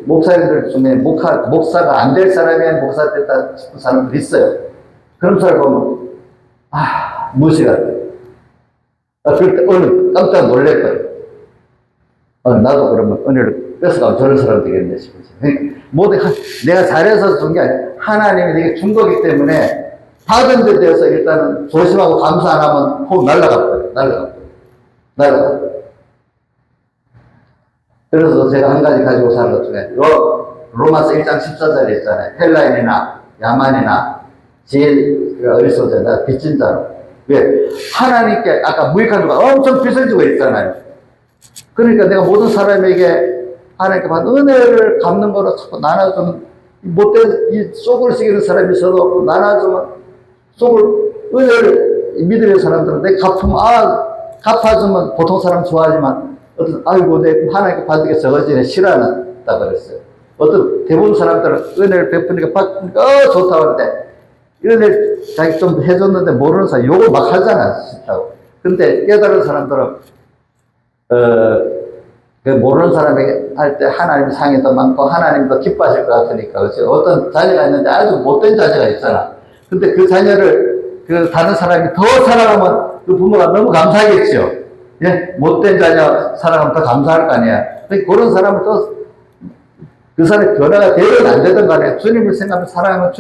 B: 목사님들 중에 목사가 안 될 사람이 목사 됐다 싶은 사람들 있어요. 그런 사람 보면 무시가 돼요. 그럴 때 오늘 깜짝 놀랄 거예요. 나도 그러면 은혜를 뺏어가면 저런 사람 되겠네 싶어서. 내가 잘해서 준 게 아니라 하나님이 내게 준 거기 때문에 받은 데 대해서 일단은 조심하고 감사 안 하면 혹 날라가 버려요. 그래서 제가 한 가지 가지고 사는 것 중에 로마서 1장 14절에 있잖아요. 헬라인이나 야만이나 제일 어리석은 빚진 자로. 왜? 하나님께 아까 무익한 자가 엄청 빚을 지고 있잖아요. 그러니까 내가 모든 사람에게 하나님께 받은 은혜를 갚는 거로 자꾸 나눠주면 못된 이 속을 새기는 사람이 있어도 나눠주면 은혜를 믿음의 사람들은 내 갚으면 갚아주면 보통 사람 좋아하지만 아이고 내 하나님께 받은 게 적어지네 싫어한다 그랬어요. 대부분 사람들은 은혜를 베푸니까 받으니까 좋다고 하는데 은혜를 자기 좀 해줬는데 모르는 사람 욕을 막 하잖아 싫다고. 근데 깨달은 사람들은 모르는 사람에게 할 때 하나님 상이 더 많고 하나님도 기뻐하실 것 같으니까. 그렇지? 어떤 자녀가 있는데 아주 못된 자녀가 있잖아. 근데 그 자녀를 다른 사람이 더 사랑하면 그 부모가 너무 감사하겠죠. 예? 못된 자녀 사랑하면 더 감사할 거 아니야. 그런 사람은 또 그 사람의 변화가 되든 안 되든 간에 주님을 생각하면 사랑하면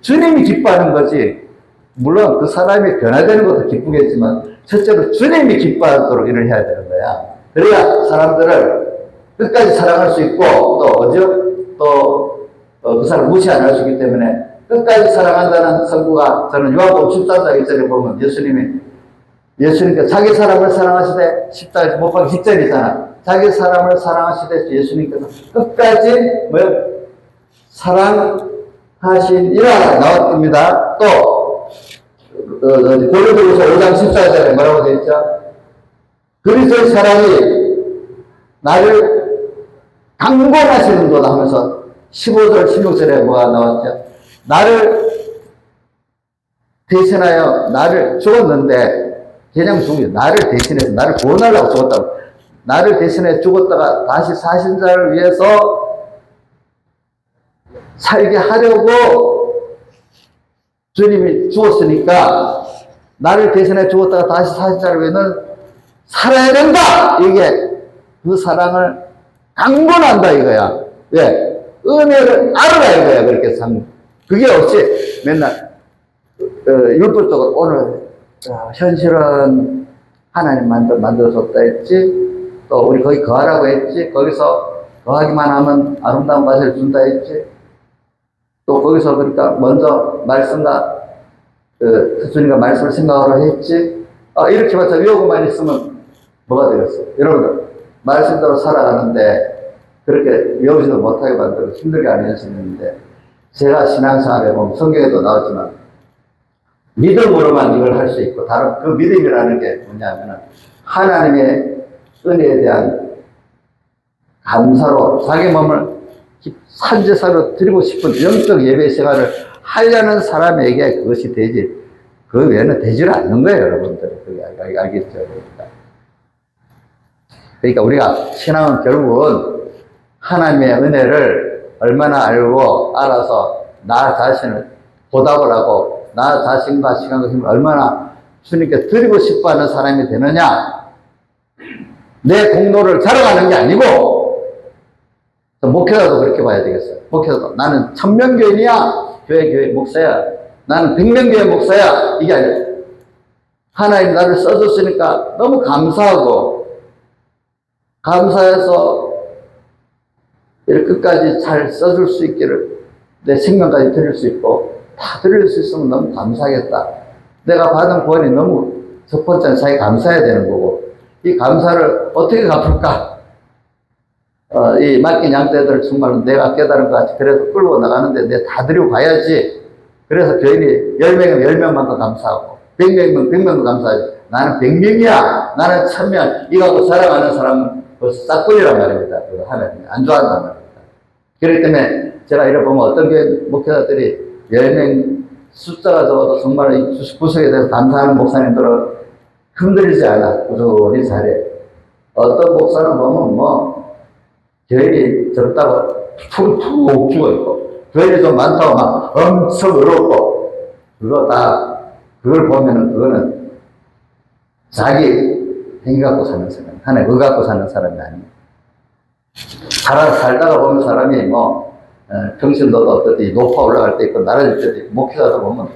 B: 주님이 기뻐하는 거지. 물론 그 사람이 변화되는 것도 기쁘겠지만 첫째로 주님이 기뻐하도록 일을 해야 되는 거야. 그래야 사람들을 끝까지 사랑할 수 있고 또 그 사람 무시 안 할 수 있기 때문에 끝까지 사랑한다는 성구가 저는 요한복음 14장 1절에 보면 예수님께서 자기 사람을 사랑하시되 십자가에 못 박기 직전이잖아. 자기 사람을 사랑하시되 예수님께서 끝까지 사랑하시니라 나왔습니다. 또 고린도후서 5장 14절에 뭐라고 되어 있죠? 그리스도의 사랑이 나를 강권하시는도다 하면서 15절 16절에 뭐가 나왔죠? 나를 대신하여 나를 죽었는데 그냥 죽은 나를 대신해서 나를 구원하려고 죽었다고. 나를 대신해 죽었다가 다시 사신 자를 위해서 살게 하려고 주님이 죽었으니까 나를 대신해 죽었다가 다시 사신 자를 위해서는 살아야 된다! 이게 그 사랑을 강권한다 이거야. 왜? 은혜를 알아라 이거야. 그렇게 그게 없이 맨날 율법적으로 오늘 현실은 하나님 만들어줬다 했지, 또 우리 거기 거하라고 했지, 거기서 거하기만 하면 아름다운 맛을 준다 했지, 또 거기서 그러니까 먼저 말씀과 주님과 말씀을 생각하러 했지, 이렇게만 외우고만 있으면 뭐가 되겠어? 여러분들 말씀대로 살아가는데 그렇게 외우지도 못하게 만들고 힘들게 하는 현실인데, 제가 신앙생활에 보면 성경에도 나오지만 믿음으로만 이걸 할 수 있고, 다른 그 믿음이라는 게 뭐냐면은 하나님의 은혜에 대한 감사로 자기 몸을 산제사로 드리고 싶은 영적 예배 생활을 하려는 사람에게 그것이 되지, 그 외에는 되지를 않는 거예요, 여러분들. 그게 알겠죠? 그러니까 우리가 신앙은 결국은 하나님의 은혜를 얼마나 알고 알아서 나 자신을 보답을 하고 나 자신과 시간과 힘을 얼마나 주님께 드리고 싶어 하는 사람이 되느냐, 내 공로를 자랑하는 게 아니고, 목회자도 그렇게 봐야 되겠어요. 목회자도 나는 천명교인이야, 교회 목사야, 나는 백명교회 목사야, 이게 아니라 하나님 나를 써줬으니까 너무 감사하고, 감사해서 이렇게 끝까지 잘 써줄 수 있기를, 내 생명까지 드릴 수 있고 다 드릴 수 있으면 너무 감사하겠다. 내가 받은 구원이 너무 첫 번째는 자기 감사해야 되는 거고, 이 감사를 어떻게 갚을까? 이 맡긴 양떼들을 정말로 내가 깨달은 것 같이 그래도 끌고 나가는데 내 다 드리고 가야지. 그래서 교인이 10명이면 10명만큼 감사하고 100명이면 100명도 감사하지. 나는 100명이야, 나는 1000명, 이거하고 자랑하는 사람은 벌써 싹돌이란 말입니다. 하나님 안 좋아한단 말입니다. 그렇기 때문에 제가 이래 보면 어떤 교회 목회자들이 10명 숫자가 적어도 정말 구석에 대해서 감사하는 목사님들은 흔들리지 않아. 꾸준히 잘해. 어떤 목사는 보면 교인이 적다고 푹푹 죽어있고, 교인이 좀 많다고 막 엄청 어렵고, 그걸 보면은 그거는 자기 행위 갖고 사는 사람, 하나님 의 갖고 사는 사람이 아니에요. 살다가 보면 사람이 평신도 어떻게 높아 올라갈 때 있고, 낮아질 때도 있고, 목회자도 보면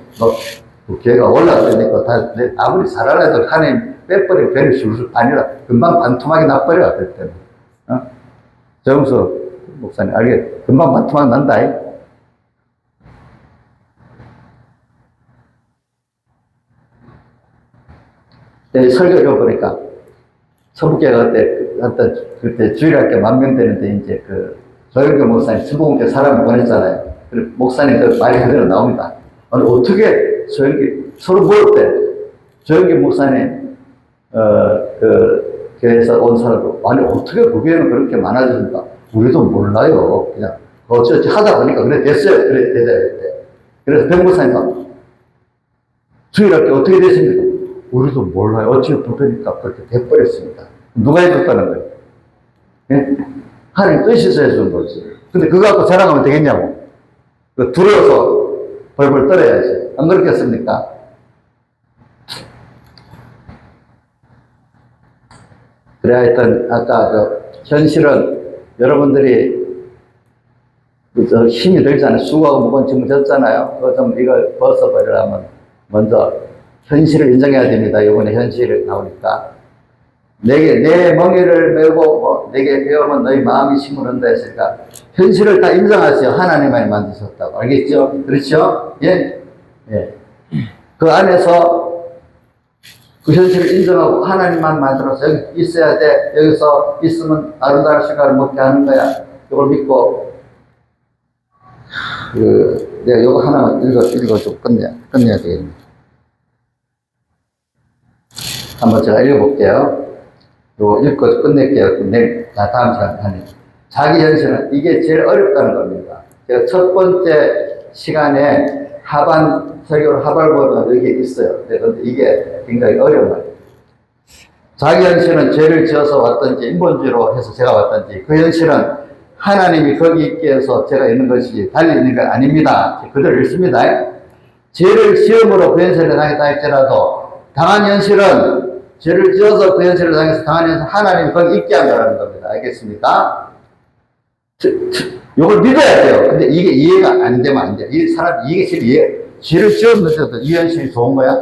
B: 교회가 올라갈 때도 있고, 다 아무리 잘하려 해도 하나님 빼버리고 괜히 술술 아니라 금방 반토막이 나버려, 그럴 때는. 정수 목사님 알겠? 금방 반토막 난다. 설교 보니까 서북교회가 그때 주일학교 10,000명 되는데 이제 조영교 목사님 서북교회 사람을 보냈잖아요. 그리고 목사님 그 말이 그대로 나옵니다. 아니 어떻게 서로 모을 때 조영교 목사님 교회에서 온 사람도 아니 어떻게 그 교회는 그렇게 많아졌는가? 우리도 몰라요. 그냥 어찌어찌 하다 보니까 그래 됐어요. 그래 되다. 그래서 병 목사님이 주일학교 어떻게 됐습니까? 우리도 몰라요. 어찌 보니까 그렇게 돼버렸습니다. 누가 해줬다는 거예요? 예? 하나님 뜻이서 해준 거지. 근데 그거 갖고 자랑하면 되겠냐고. 두려워서 벌벌 떨어야지. 안 그렇겠습니까? 그래, 하여튼, 아까 현실은 여러분들이 힘이 들잖아요. 수고하고 무거운 짐을 졌잖아요. 그거 좀 이걸 벗어버리려면 먼저 현실을 인정해야 됩니다. 이번에 현실이 나오니까. 내 멍에를 메고 내게 배우면 너희 마음이 심으른다 했으니까 현실을 다 인정하세요. 하나님만이 만드셨다고. 알겠죠? 그렇죠? 예? 예. 그 안에서 그 현실을 인정하고 하나님만 만들어서 여기 있어야 돼. 여기서 있으면 아름다운 시간을 먹게 하는 거야. 이걸 믿고 내가 이거 하나만 읽어주고 끝내야 되겠네. 한번 제가 읽어볼게요. 요 읽고 끝낼게요. 내일 다음 시간에. 자기 현실은 이게 제일 어렵다는 겁니다. 제가 첫 번째 시간에 설교를 하발보면 여기에 있어요. 그런데 이게 굉장히 어려운 말이에요. 자기 현실은 죄를 지어서 왔든지 인본주의로 해서 제가 왔든지 그 현실은 하나님이 거기 있게 해서 제가 있는 것이 달리 있는 건 아닙니다. 그대로 읽습니다. 죄를 지음으로 그 현실을 당했다 할지라도 당한 현실은 죄를 지어서 그 현실을 당해서 당한 현실 하나님이 거기 있게 한 거라는 겁니다. 알겠습니까? 이걸 믿어야 돼요. 근데 이게 이해가 안 되면 안 돼요. 이 사람 이게 죄를 지었는데도 이 현실이 좋은 거야?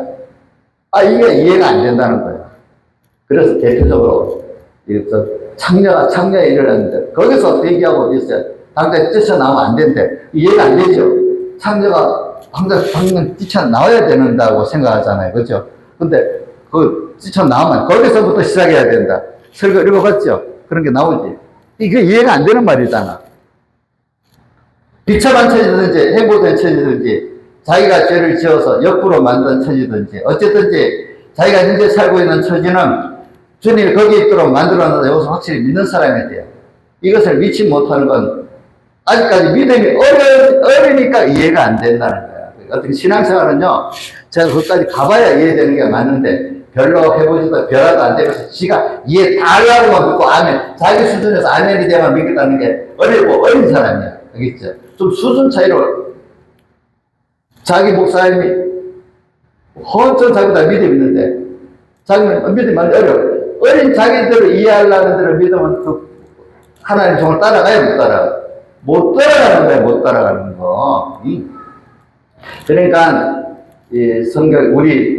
B: 이게 이해가 안 된다는 거예요. 그래서 대표적으로 창녀가 일어났는데 거기서 얘기하고 있어요. 당장 뛰쳐나오면 안 된대. 이해가 안 되죠. 창녀가 방금 뛰쳐나와야 된다고 생각하잖아요. 그렇죠? 근데 그 뛰쳐나오면 거기서부터 시작해야 된다. 설교 읽어봤죠? 그런 게 나오지. 이게 이해가 안 되는 말이잖아. 비참한 처지든지 행복된 처지든지 자기가 죄를 지어서 역부로 만든 처지든지 어쨌든지 자기가 현재 살고 있는 처지는 주님이 거기 있도록 만들어놨다. 여기서 확실히 믿는 사람이 돼요. 이것을 믿지 못하는 건 아직까지 믿음이 어리니까 이해가 안 된다는 거야. 어떻게 신앙생활은요, 제가 거기까지 가봐야 이해되는 게 많은데 별로 해보지도 별하도 안 되면서 지가 이해 다 하려고만 믿고 아멘, 자기 수준에서 아멘이 되면 믿겠다는 게 어린 사람이야. 알겠죠? 좀 수준 차이로 자기 목사님이 헌천 자기보다 믿음이 있는데 자기는 믿음이 많이 어려워. 어린 자기들을 이해하려는 대로 믿으면 그 하나님 종을 따라가야 못 따라가. 못 따라가는 거야, 못 따라가는 거. 그러니까 이 성경 우리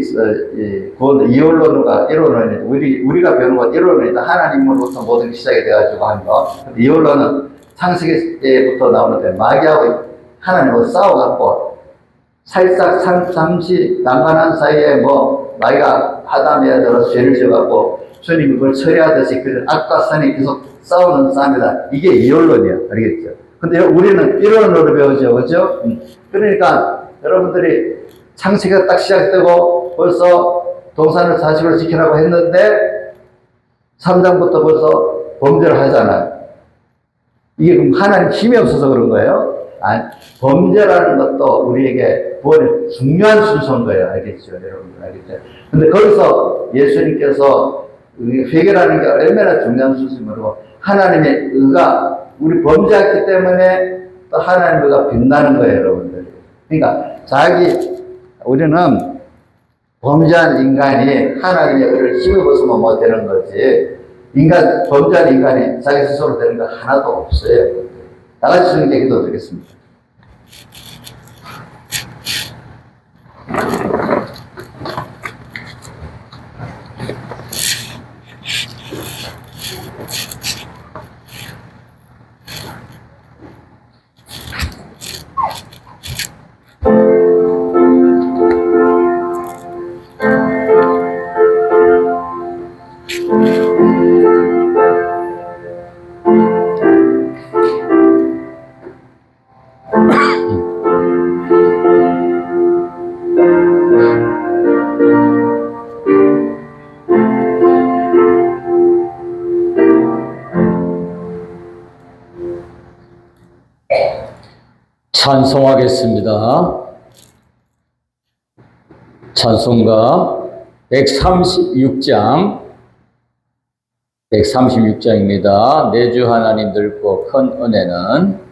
B: 이원론과 이론론이 우리가 배우는 건 이론론이다. 하나님으로부터 모든 게 시작이 돼가지고 하는 거. 이원론은 창세기 때부터 나오는데 마귀하고 하나님하고 싸워갖고 살짝 잠시 난간한 사이에 마귀가 아담에 들어 죄를 지어갖고 주님이 그걸 처리하듯이 그 악과 선이 계속 싸우는 싸움이다. 이게 이원론이야. 알겠죠? 근데 우리는 이론으로 배우죠. 그죠? 그러니까 여러분들이 창세기가 딱 시작되고 벌써 동산을 자식으로 지키라고 했는데 3장부터 벌써 범죄를 하잖아요. 이게 그럼 하나님 힘이 없어서 그런 거예요? 범죄라는 것도 우리에게 구원의 중요한 순서인 거예요. 알겠죠? 여러분들 알겠죠? 근데 거기서 예수님께서 회개라는 게 얼마나 중요한 순서이므로 하나님의 의가 우리 범죄했기 때문에 또 하나님의 의가 빛나는 거예요. 여러분들. 그러니까 우리는 범죄한 인간이 하나님의 의를 힘입어서만 뭐 되는 거지 범죄한 인간이 자기 스스로 되는 거 하나도 없어요. 다 같이 주님께 기도드리겠습니다.
A: 찬송하겠습니다. 찬송가 136장입니다. 내 주 하나님 넓고 큰 은혜는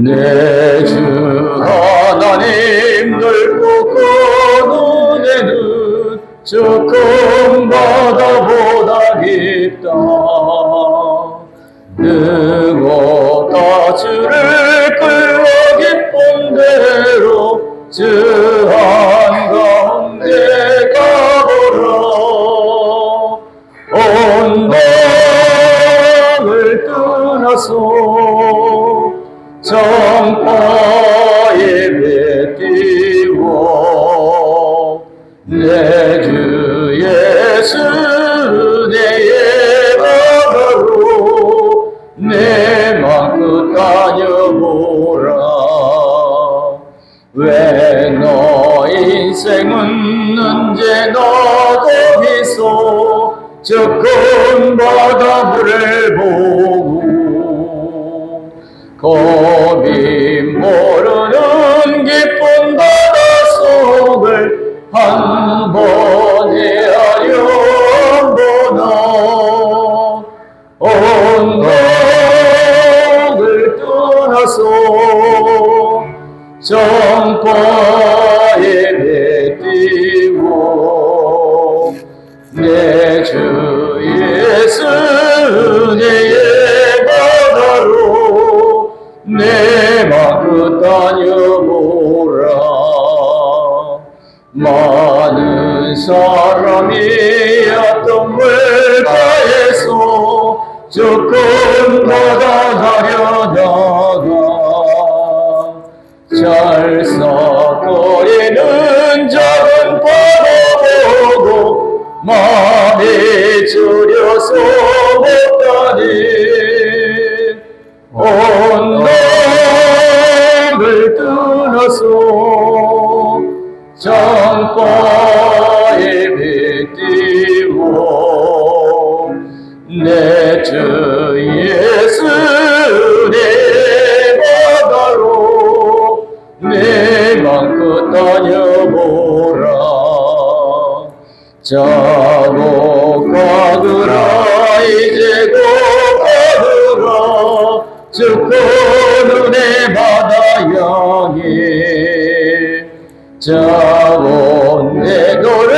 A: 내 주 하나님 넓고 큰 은혜는 저 큰 바다보다 깊다. 능오다 주를 끌어 기쁜 대로 주 한가운데 가보라. 온 마음을 떠나서 정파에 뱉띄워 내 주 예수 내 예방으로 내 맘껏 다녀보라. 왜 너 인생은 언제 너도 미소 적금 바다물을 보고 겁이 모르는 깊은 바다 속을 한 번에 아련보다 언덕을 떠나서 정파에 내띄고 내 주 예수 은혜의 바다로 내 마음 다녀보라. 많은 사람이 어떤 물가에서 조금 받아가려다가 찰싹거리는 작은 바다 보고 마음이 졸여서 못가니 언덕을 떠나서 정파에 비띄워 내 주 예수 내 바다로 내 맘껏 다녀보라. 자고 가더라 이제 고 가더라 죽고 눈의 바다 향해 자고 내 노래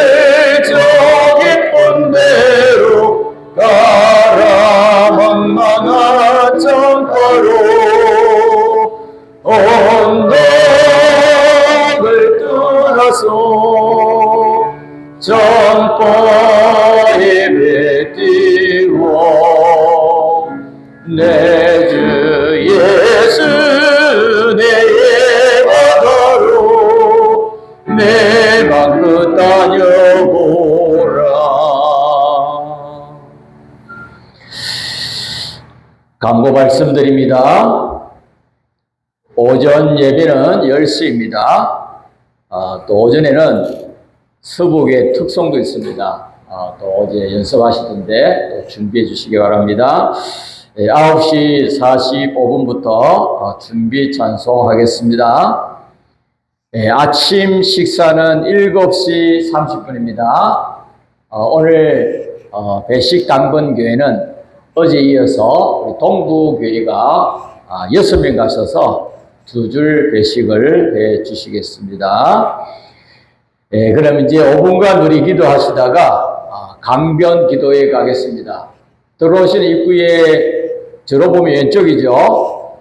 A: 저 깊은 데로 가라 망망한 정파로 언덕을 떠나서 정파에 베띄워 내 주 예수 내 바다로 내 맘껏 다녀보라. 강고 말씀드립니다. 오전 예배는 10시입니다. 또 오전에는 서북의 특송도 있습니다. 또 어제 연습하시던데 또 준비해 주시기 바랍니다. 9시 45분부터 준비 찬송하겠습니다. 아침 식사는 7시 30분입니다. 오늘 배식 당번교회는 어제 이어서 우리 동부교회가 6명 가셔서 2줄 배식을 해 주시겠습니다. 그럼 이제 5분간 우리 기도하시다가 강변 기도에 가겠습니다. 들어오시는 입구에 저로 보면 왼쪽이죠.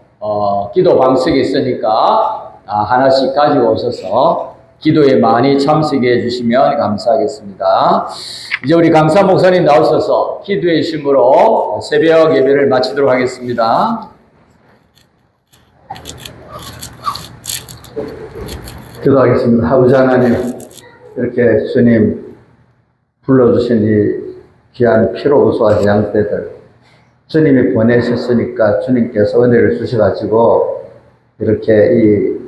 A: 기도 방석이 있으니까 하나씩 가지고 오셔서 기도에 많이 참석해 주시면 감사하겠습니다. 이제 우리 강사 목사님 나오셔서 기도의 심으로 새벽 예배를 마치도록 하겠습니다.
B: 기도하겠습니다. 아버지 하나님, 이렇게 주님 불러주신 이 귀한 피로 우수한 양떼들, 주님이 보내셨으니까 주님께서 은혜를 주셔가지고 이렇게 이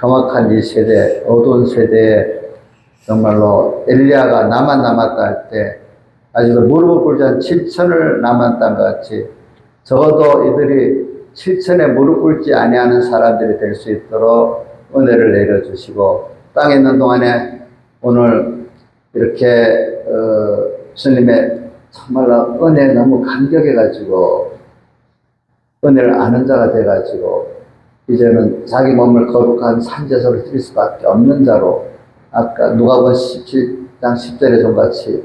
B: 험악한 이 세대, 어두운 세대에 정말로 엘리야가 나만 남았다 할 때 아직도 무릎을 꿇지 않은 7천을 남았다는 것 같이 적어도 이들이 7천에 무릎 꿇지 아니하는 사람들이 될 수 있도록 은혜를 내려주시고 땅에 있는 동안에 오늘 이렇게 주님의 정말로 은혜에 너무 감격해가지고 은혜를 아는 자가 돼가지고 이제는 자기 몸을 거룩한 산제소를 드릴 수밖에 없는 자로 아까 누가복음 17장 10절에 좀 같이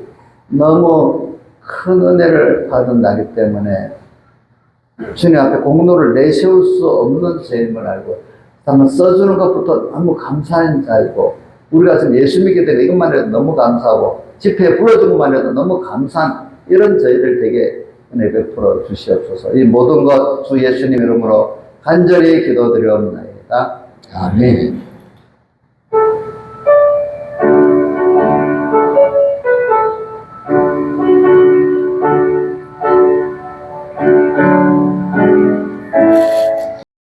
B: 너무 큰 은혜를 받은 나기 때문에 주님 앞에 공로를 내세울 수 없는 죄임을 알고 한번 써주는 것부터 너무 감사한 자이고 우리가 지금 예수 믿게 되고 이것만 해도 너무 감사하고 집회에 불러준 것만 해도 너무 감사한 이런 저희들 되게 은혜 베풀어 주시옵소서. 이 모든 것 주 예수님 이름으로 간절히 기도드리옵나이다. 아멘.